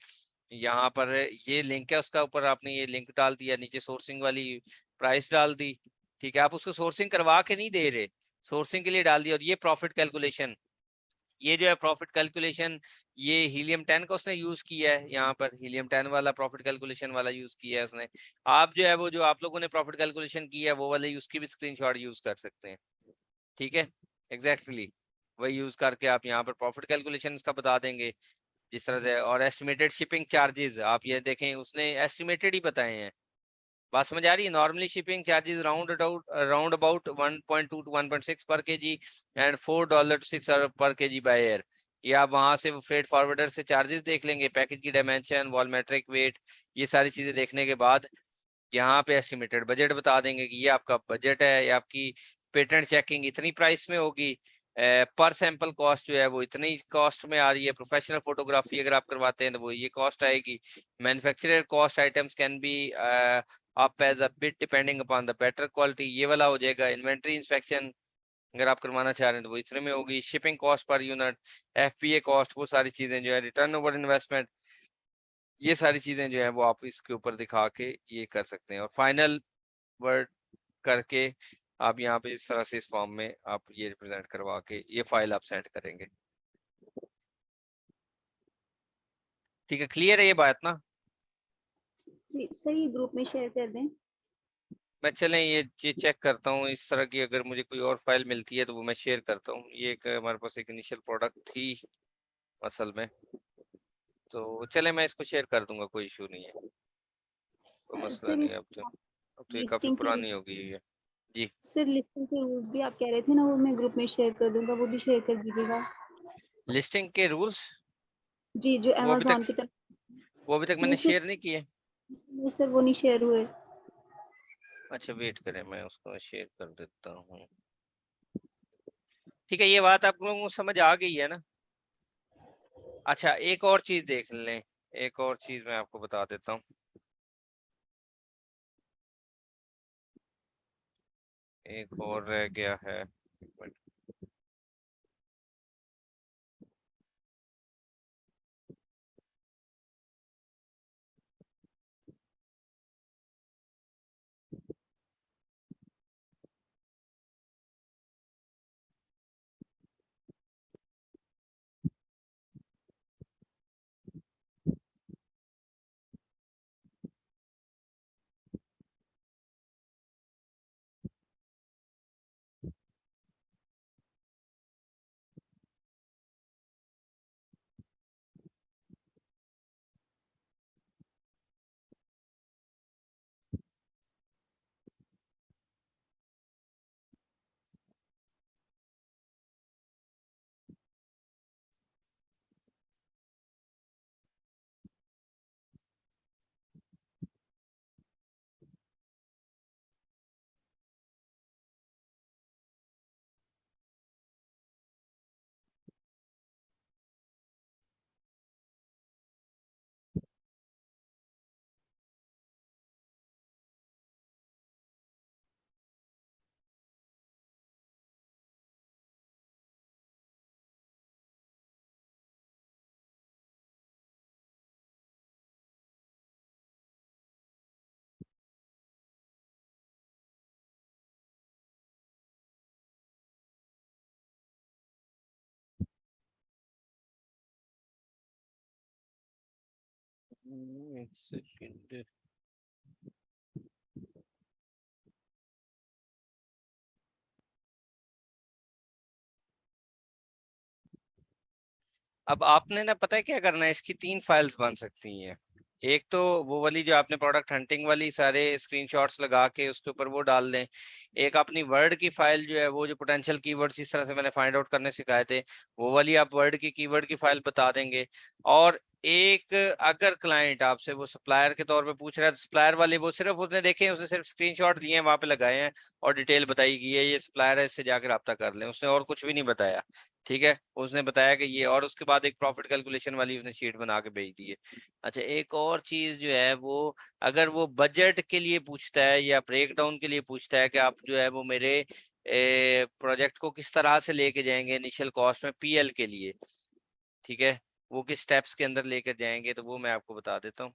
यहाँ पर ये लिंक है उसका, ऊपर आपने ये लिंक डाल दिया, नीचे सोर्सिंग वाली प्राइस डाल दी। ठीक है, आप उसको सोर्सिंग करवा के नहीं दे रहे, सोर्सिंग के लिए डाल दिया। और ये प्रॉफिट कैलकुलेशन, ये जो है प्रॉफिट कैलकुलेशन, ये हीलियम 10 का उसने यूज किया है, यहाँ पर हीलियम 10 वाला प्रॉफिट कैलकुलेशन वाला यूज किया है उसने। आप जो है वो जो आप लोगों ने प्रॉफिट कैलकुलेशन किया है वो वाले उसकी भी स्क्रीनशॉट यूज कर सकते हैं। ठीक है, एग्जैक्टली वही यूज करके आप यहाँ पर प्रॉफिट कैलकुलेशन इसका बता देंगे जिस तरह से। और एस्टिमेटेड शिपिंग चार्जेस आप ये देखें, उसने एस्टिमेटेड ही बताए हैं। बात समझ आ रही है? Normally shipping charges round about 1.2 to 1.6 पर केजी एंड $4 to $6 पर केजी बाय एयर। ये आप वहां से फ्रेट फॉरवर्डर से चार्जेस देख लेंगे, पैकेज की डायमेंशन, वॉलमेट्रिक वेट, ये सारी चीजें देखने के बाद यहाँ पे एस्टिमेटेड बजट बता देंगे कि ये आपका बजट है, ये आपकी पेटेंट चेकिंग इतनी प्राइस में होगी, पर सैंपल कॉस्ट जो है वो इतनी कॉस्ट में आ रही है, प्रोफेशनल फोटोग्राफी अगर आप करवाते हैं तो वो ये कॉस्ट आएगी। Manufacturer cost items can be up as a bit depending upon the better quality, ये वाला हो जाएगा। इन्वेंट्री इंस्पेक्शन अगर आप करवाना चाह रहे हैं तो वो इतने में होगी। Shipping cost per unit, FPA cost, वो सारी चीजें जो है, रिटर्न ओवर इन्वेस्टमेंट, ये सारी चीजें जो है वो आप इसके ऊपर दिखा के ये कर सकते हैं। और फाइनल वर्ड करके आप यहाँ पे इस तरह से इस फॉर्म में आप ये रिप्रेजेंट करवा के ये फाइल आप सेंड करेंगे। ठीक है, क्लियर है ये बात ना? जी सही, ग्रुप में शेयर कर दें। मैं चलें ये चेक करता हूँ, इस तरह की अगर मुझे कोई और फाइल मिलती है तो वो मैं शेयर करता हूँ। ये एक हमारे पास एक इनिशियल प्रोडक्ट थी असल में, तो चले मैं इसको शेयर कर दूंगा, कोई इशू नहीं है, कोई मसला सर नहीं इस है। अब तो ये काफी लिस्टिंग के पुरानी हो गई है जी। सर लिस्टिंग के रूल्स भी आप कह रहे थे ना, वो मैं ग्रुप में शेयर कर दूंगा, वो भी शेयर कर दीजिएगा। लिस्टिंग के रूल्स जी, जो वो अभी तक अमेज़न की तरफ। वो अभी तक नहीं मैंने सर, शेयर नहीं किए। नहीं सर, वो नहीं शेयर हुए। अच्छा वेट करें, मैं उसको शेयर कर देता हूँ। ठीक है, ये बात आप लोगों को समझ आ गई है ना। अच्छा एक और चीज देख लें, एक और चीज मैं आपको बता देता हूँ। एक और रह गया है, एक मिनट। एक सेकंड। अब आपने ना पता है क्या करना है, इसकी 3 फाइल्स बन सकती हैं। एक तो वो वाली जो आपने प्रोडक्ट हंटिंग वाली सारे स्क्रीनशॉट्स लगा के उसके ऊपर वो डाल दें। एक अपनी वर्ड की फाइल जो है, वो जो पोटेंशियल कीवर्ड्स इस तरह से मैंने फाइंड आउट करने सिखाए थे, वो वाली आप वर्ड की कीवर्ड की फाइल बता देंगे। और एक अगर क्लाइंट आपसे वो सप्लायर के तौर पे पूछ रहा है, सप्लायर वाले वो सिर्फ उसने देखे हैं, उसने सिर्फ स्क्रीनशॉट दिए हैं, वहां पे लगाए हैं और डिटेल बताई गई है ये सप्लायर है, इससे जाकर रब्ता कर लें, उसने और कुछ भी नहीं बताया। ठीक है, उसने बताया कि ये, और उसके बाद एक प्रॉफिट कैलकुलेशन वाली उसने शीट बना के भेज दी है। अच्छा एक और चीज जो है वो, अगर वो बजट के लिए पूछता है या ब्रेक डाउन के लिए पूछता है कि आप जो है वो मेरे प्रोजेक्ट को किस तरह से लेके जाएंगे इनिशियल कॉस्ट में पीएल के लिए, ठीक है, वो किस स्टेप्स के अंदर लेकर जाएंगे, तो वो मैं आपको बता देता हूँ।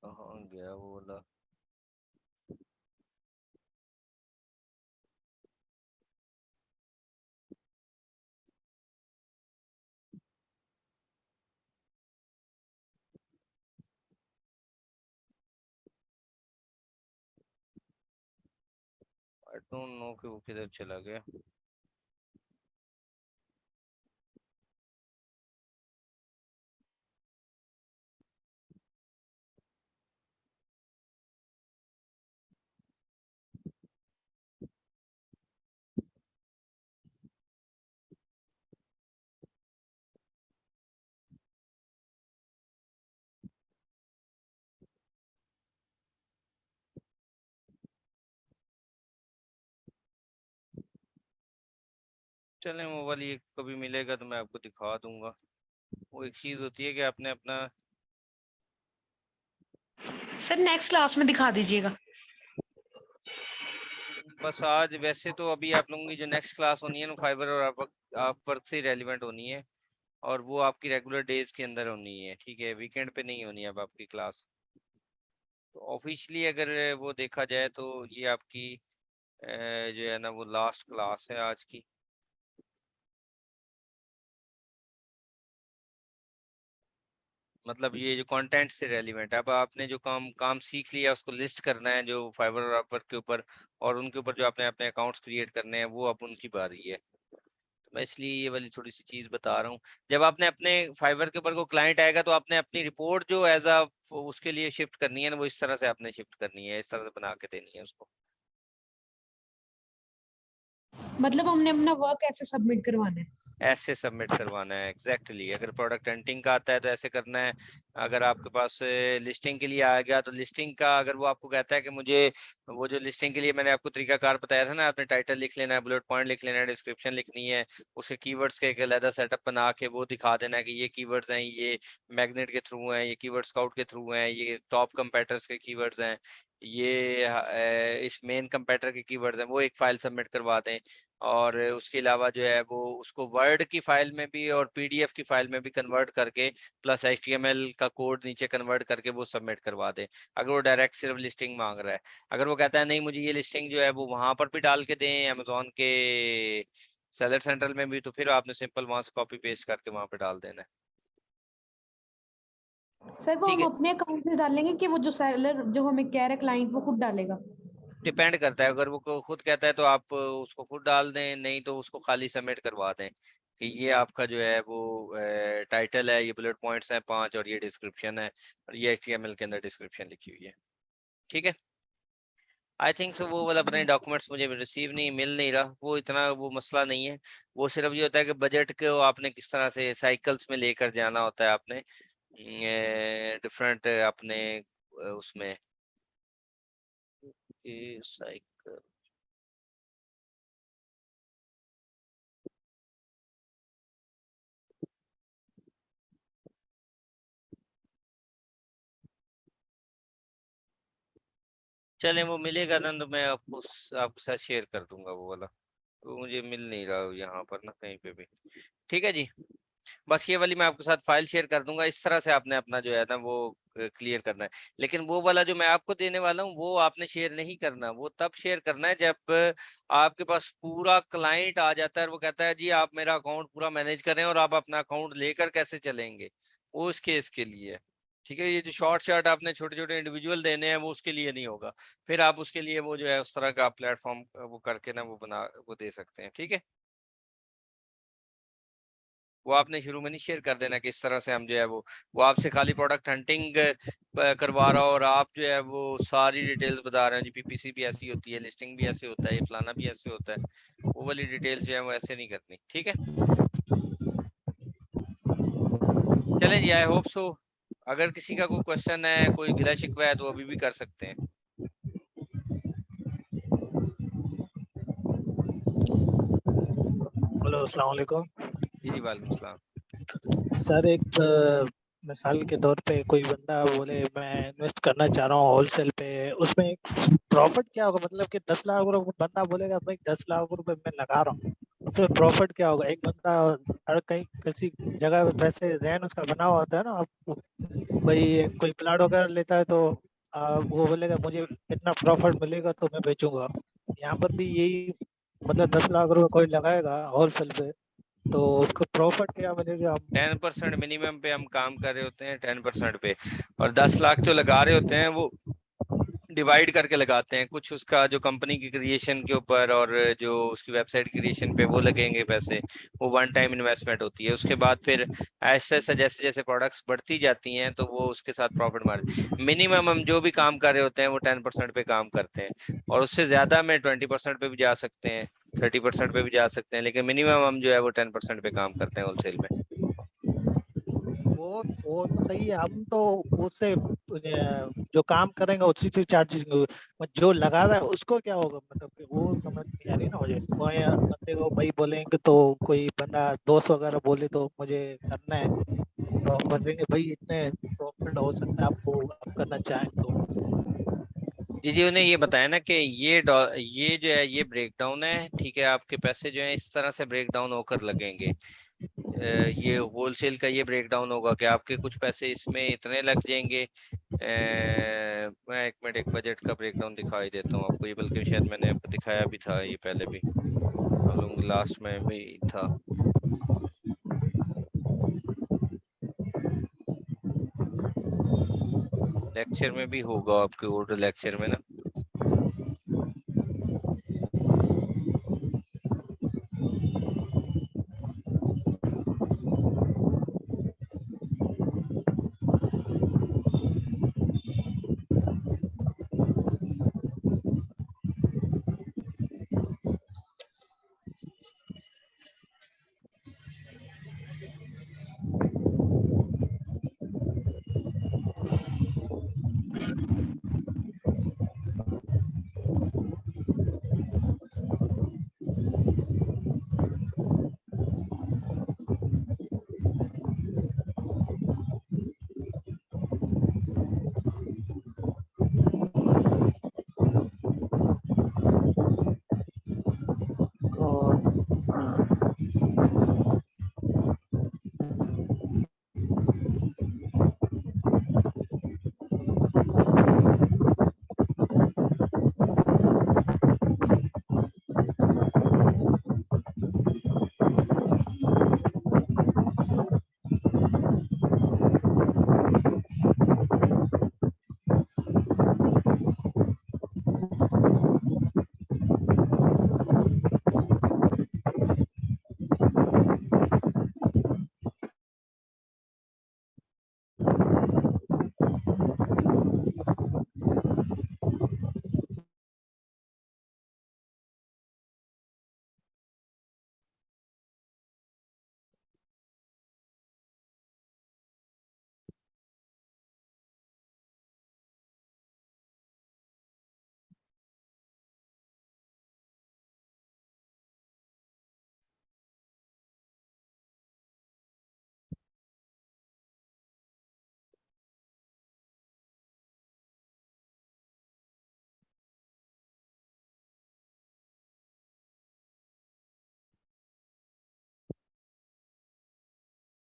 कहाँ गया वो वाला। आई डोंट नो कि वो किधर चला गया। चलें वो वाली एक कभी मिलेगा तो मैं आपको दिखा दूंगा। वो एक चीज होती है कि आपने अपना, सर नेक्स्ट क्लास में दिखा दीजिएगा। बस आज वैसे तो अभी आप लोगों की जो नेक्स्ट क्लास होनी है ना, फाइबर और आप वर्क से रेलिवेंट होनी है, और वो आपकी रेगुलर डेज के अंदर होनी है, ठीक है, वीकेंड पे नहीं होनी है अब आपकी क्लास। तो ऑफिशियली अगर वो देखा जाए तो ये आपकी जो है ना वो लास्ट क्लास है आज की। मतलब ये जो कंटेंट से रेलिवेंट है। अब आपने जो काम सीख लिया उसको लिस्ट करना है जो फाइवर और अपवर्क के ऊपर, और उनके ऊपर जो आपने अपने अकाउंट्स क्रिएट करने हैं वो अब उनकी बारी है। तो मैं इसलिए ये वाली थोड़ी सी चीज बता रहा हूँ। जब आपने अपने फाइवर के ऊपर को क्लाइंट आएगा तो आपने अपनी रिपोर्ट जो एज अ उसके लिए शिफ्ट करनी है ना, वो इस तरह से आपने शिफ्ट करनी है, इस तरह से बना के देनी है उसको। मतलब हमने अपना वर्क ऐसे सबमिट करवाना है। ऐसे सबमिट करवाना है एग्जैक्टली। अगर प्रोडक्ट हंटिंग का आता है तो ऐसे करना है। अगर आपके पास लिस्टिंग के लिए आ गया तो लिस्टिंग का अगर वो आपको कहता है कि मुझे वो जो लिस्टिंग के लिए मैंने आपको तरीकाकार बताया था ना, आपने टाइटल लिख लेना है, बुलेट पॉइंट लिख लेना है, डिस्क्रिप्शन लिखनी है, उसके कीवर्ड्स के एक अलग सेटअप बना के वो दिखा देना है कि ये कीवर्ड्स हैं, ये मैग्नेट के थ्रू हैं, ये कीवर्ड स्काउट के थ्रू हैं, ये टॉप कंपेटर्स के कीवर्ड्स हैं, ये इस मेन कंपेटर के कीवर्ड्स हैं, वो एक फाइल सबमिट करवा दें। और उसके अलावा जो है वो उसको वर्ड की फाइल में भी और पीडीएफ की फाइल में भी कन्वर्ट करके प्लस एचटीएमएल का कोड नीचे कन्वर्ट करके वो सबमिट करवा दे। अगर वो डायरेक्ट सिर्फ लिस्टिंग मांग रहा है, अगर वो कहता है नहीं मुझे ये लिस्टिंग जो है वो वहां पर भी डाल के दें अमेजोन के सेलर सेंट्रल में भी, तो फिर आपने सिंपल वहां से कॉपी पेस्ट करके वहां पे डाल देना है। सर वो ठीक हम है, अपने अकाउंट से डालेंगे कि वो जो सेलर जो हमें कह रहा है क्लाइंट वो खुद डालेगा? डिपेंड करता है। अगर वो खुद कहता है तो आप उसको खुद डाल दें, नहीं तो उसको खाली सबमिट करवा दें कि ये आपका जो है वो टाइटल है, ये बुलेट पॉइंट्स हैं 5 और ये डिस्क्रिप्शन है और ये एचटीएमएल के अंदर डिस्क्रिप्शन लिखी हुई है। ठीक है, आई थिंक सो। वो वाला अपने डॉक्यूमेंट्स मुझे रिसीव नहीं मिल नहीं रहा, वो इतना वो मसला नहीं है। वो सिर्फ ये होता है कि बजट को आपने किस तरह से साइकिल्स में लेकर जाना होता है आपने डिफरेंट अपने उसमें साइकिल। चले वो मिलेगा ना तो मैं आपको आपके साथ शेयर कर दूंगा वो वाला। वो मुझे मिल नहीं रहा यहाँ पर ना कहीं पे भी। ठीक है जी, बस ये वाली मैं आपके साथ फाइल शेयर कर दूंगा। इस तरह से आपने अपना जो है ना वो क्लियर करना है। लेकिन वो वाला जो मैं आपको देने वाला हूँ वो आपने शेयर नहीं करना, वो तब शेयर करना है जब आपके पास पूरा क्लाइंट आ जाता है और वो कहता है जी आप मेरा अकाउंट पूरा मैनेज करें और आप अपना अकाउंट लेकर कैसे चलेंगे, वो उस केस के लिए है। ठीक है, ये जो शॉर्ट शॉर्ट आपने छोटे छोटे इंडिविजुअल देने हैं वो उसके लिए नहीं होगा। फिर आप उसके लिए वो जो है उस तरह का प्लेटफॉर्म वो करके ना वो बना वो दे सकते हैं। ठीक है, वो आपने शुरू में नहीं शेयर कर देना कि इस तरह से हम जो है वो आपसे खाली प्रोडक्ट हंटिंग करवा रहा हो और आप जो है वो सारी डिटेल्स बता रहे हैं जी पीपीसी भी ऐसी होती है, लिस्टिंग भी ऐसे होता है, ये फलाना भी ऐसे होता है। वो वाली डिटेल्स जो है वो ऐसे नहीं करनी। ठीक है, चलें जी, आई होप सो। अगर किसी का कोई क्वेश्चन है, कोई गिला शिकवा है तो अभी भी कर सकते हैं। हेलो, अस्सलाम वालेकुम। जी जी, वालेकुम सलाम। सर एक मिसाल के तौर पे कोई बंदा बोले मैं इन्वेस्ट करना चाह रहा हूँ होलसेल पे, उसमें प्रॉफिट क्या होगा? मतलब कि 10 लाख रुपए बंदा बोलेगा भाई 10 लाख रुपए मैं लगा रहा हूँ, उसमें प्रॉफिट क्या होगा? एक बंदा हर कहीं किसी जगह पे पैसे जहन उसका बना हुआ होता है ना, आपको भाई कोई प्लाट वगैरह लेता है तो वो बोलेगा मुझे इतना प्रॉफिट मिलेगा तो मैं बेचूंगा। यहाँ पर भी यही मतलब 10 लाख रुपए कोई लगाएगा होलसेल पे तो उसको प्रॉफिट क्या मिलेगा? 10% मिनिमम पे हम काम कर रहे होते हैं, 10% पे, और 10 लाख जो लगा रहे होते हैं वो डिवाइड करके लगाते हैं। कुछ उसका जो कंपनी की क्रिएशन के ऊपर और जो उसकी वेबसाइट क्रिएशन पे वो लगेंगे पैसे, वो वन टाइम इन्वेस्टमेंट होती है। उसके बाद फिर ऐसे ऐसे जैसे जैसे प्रोडक्ट्स बढ़ती जाती हैं तो वो उसके साथ प्रॉफिट मार्जिन मिनिमम हम जो भी काम कर रहे होते हैं वो 10% पे काम करते हैं, और उससे ज्यादा में 20% पे भी जा सकते हैं, 30% पे भी जा सकते हैं, लेकिन मिनिमम हम जो है वो 10% पे काम करते हैं होलसेल में। वो तो सही है, हम तो उससे जो काम करेंगे उसी से चार्जेस, जो लगा रहा है उसको क्या होगा? मतलब कि वो समझ नहीं आ रही ना मुझे। कोई बंदे को भाई बोलेंगे तो कोई बंदा दोस्त वगैरह बोले तो मुझे करना है तो हम बचेंगे भाई इतने प्रॉफिट हो सकता है आपको, आप करना चाहें तो। जी जी, उन्हें ये बताया ना कि ये जो है ये ब्रेकडाउन है। ठीक है, आपके पैसे जो है इस तरह से ब्रेकडाउन होकर लगेंगे। ये होलसेल का ये ब्रेकडाउन होगा कि आपके कुछ पैसे इसमें इतने लग जाएंगे। मैं एक मिनट एक बजट का ब्रेकडाउन दिखाई देता हूँ आपको, ये बल्कि शायद मैंने आपको दिखाया भी था ये पहले भी, मालूम लास्ट में भी था। लेक्चर में भी होगा आपके ओल्ड लेक्चर में ना।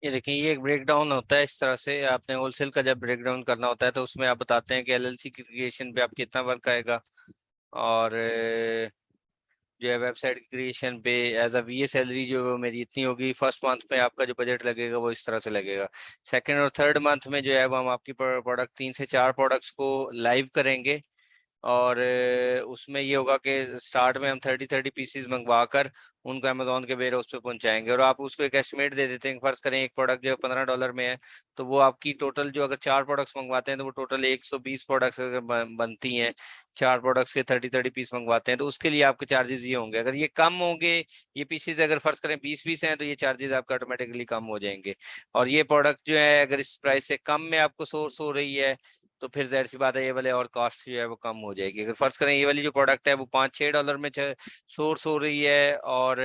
ये देखिए, ये एक ब्रेक डाउन होता है इस तरह से। आपने होलसेल का जब ब्रेक डाउन करना होता है तो उसमें आप बताते हैं कि एलएलसी की क्रिएशन पे आप कितना वर्क आएगा, और जो है वेबसाइट की क्रिएशन पे एज अ वीए सैलरी जो है वो मेरी इतनी होगी। फर्स्ट मंथ में आपका जो बजट लगेगा वो इस तरह से लगेगा। सेकंड और थर्ड मंथ में जो है वो हम आपकी प्रोडक्ट 3 से 4 प्रोडक्ट्स को लाइव करेंगे, और उसमें ये होगा कि स्टार्ट में हम 30 पीसीज मंगवा कर उनको अमेजोन के वेयर हाउस पे पहुंचाएंगे, और आप उसको एक एस्टिमेट दे देते हैं। फर्ज करें एक प्रोडक्ट जो है $15 में है, तो वो आपकी टोटल जो अगर 4 प्रोडक्ट्स मंगवाते हैं तो वो टोटल 120 प्रोडक्ट्स अगर बनती हैं, 4 प्रोडक्ट्स के 30 पीस मंगवाते हैं, तो उसके लिए आपके चार्जेस ये होंगे। अगर ये कम होंगे, ये पीसीज अगर फर्ज करें 20 हैं, तो ये चार्जेस आपका ऑटोमेटिकली कम हो जाएंगे। और ये प्रोडक्ट जो है अगर इस प्राइस से कम में आपको सोर्स हो रही है, तो फिर जाहिर सी बात है ये वाले और कॉस्ट जो है वो कम हो जाएगी। अगर फर्ज करें ये वाली जो प्रोडक्ट है वो $5-6 में सोर्स हो रही है, और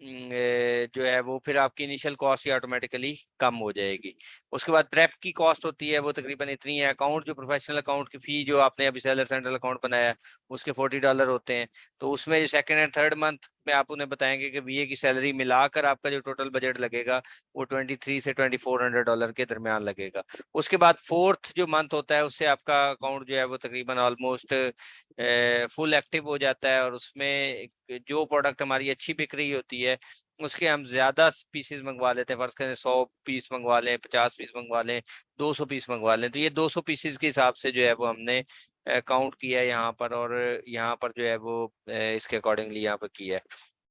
जो है वो फिर आपकी इनिशियल कॉस्ट ही ऑटोमेटिकली कम हो जाएगी। उसके बाद प्रेप की कॉस्ट होती है, वो तकरीबन इतनी है। अकाउंट जो प्रोफेशनल अकाउंट की फी जो आपने अभी सेलर सेंट्रल अकाउंट बनाया है उसके $40 होते हैं। तो उसमें जो सेकंड एंड थर्ड मंथ में आप उन्हें बताएंगे कि बीए की सैलरी मिलाकर आपका जो टोटल बजट लगेगा वो $2300 से $2400 के दरमियान लगेगा। उसके बाद फोर्थ जो मंथ होता है उससे आपका अकाउंट जो है वो तकरीबन ऑलमोस्ट फुल एक्टिव हो जाता है, और उसमें जो प्रोडक्ट हमारी अच्छी बिक रही होती है उसके हम ज्यादा पीसेस मंगवा लेते हैं। फर्ज करें 100 पीस मंगवा लें, 50 पीस मंगवा लें, 200 पीस मंगवा लें, तो ये 200 पीसेस के हिसाब से जो है वो हमने काउंट किया है यहाँ पर, और यहाँ पर जो है वो इसके अकॉर्डिंगली यहाँ पर किया है।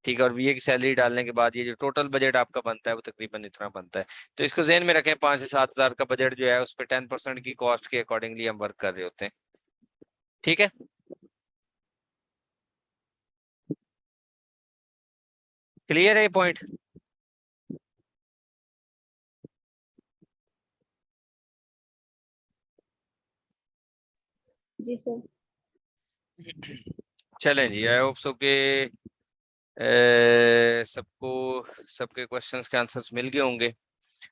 ठीक है, और बीए की सैलरी डालने के बाद ये जो टोटल बजट आपका बनता है वो तकरीबन इतना बनता है। तो इसको ज़हन में रखें, 5 से 7 हज़ार का बजट जो है उस पर 10% की कॉस्ट के अकॉर्डिंगली हम वर्क कर रहे होते हैं। ठीक है, क्लियर है ये पॉइंट? जी सर। चलें जी, आई होप सो के सबको सबके क्वेश्चंस के आंसर्स मिल गए होंगे।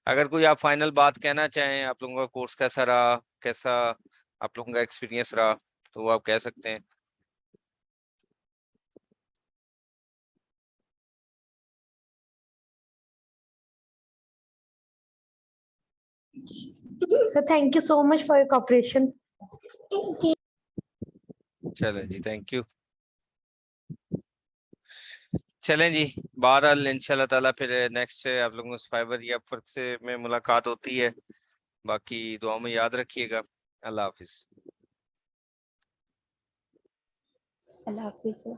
अगर कोई आप फाइनल बात कहना चाहें, आप लोगों का कोर्स कैसा रहा, कैसा आप लोगों का एक्सपीरियंस रहा, तो वो आप कह सकते हैं। So thank you so much for your cooperation. चलें जी, थैंक यू। चलें जी, बहरहाल इंशाल्लाह ताला फिर नेक्स्ट आप लोगों से फाइबर या अपवर्क से में मुलाकात होती है। बाकी दुआ में याद रखिएगा। अल्लाह हाफिज। अल्लाह हाफिज सर।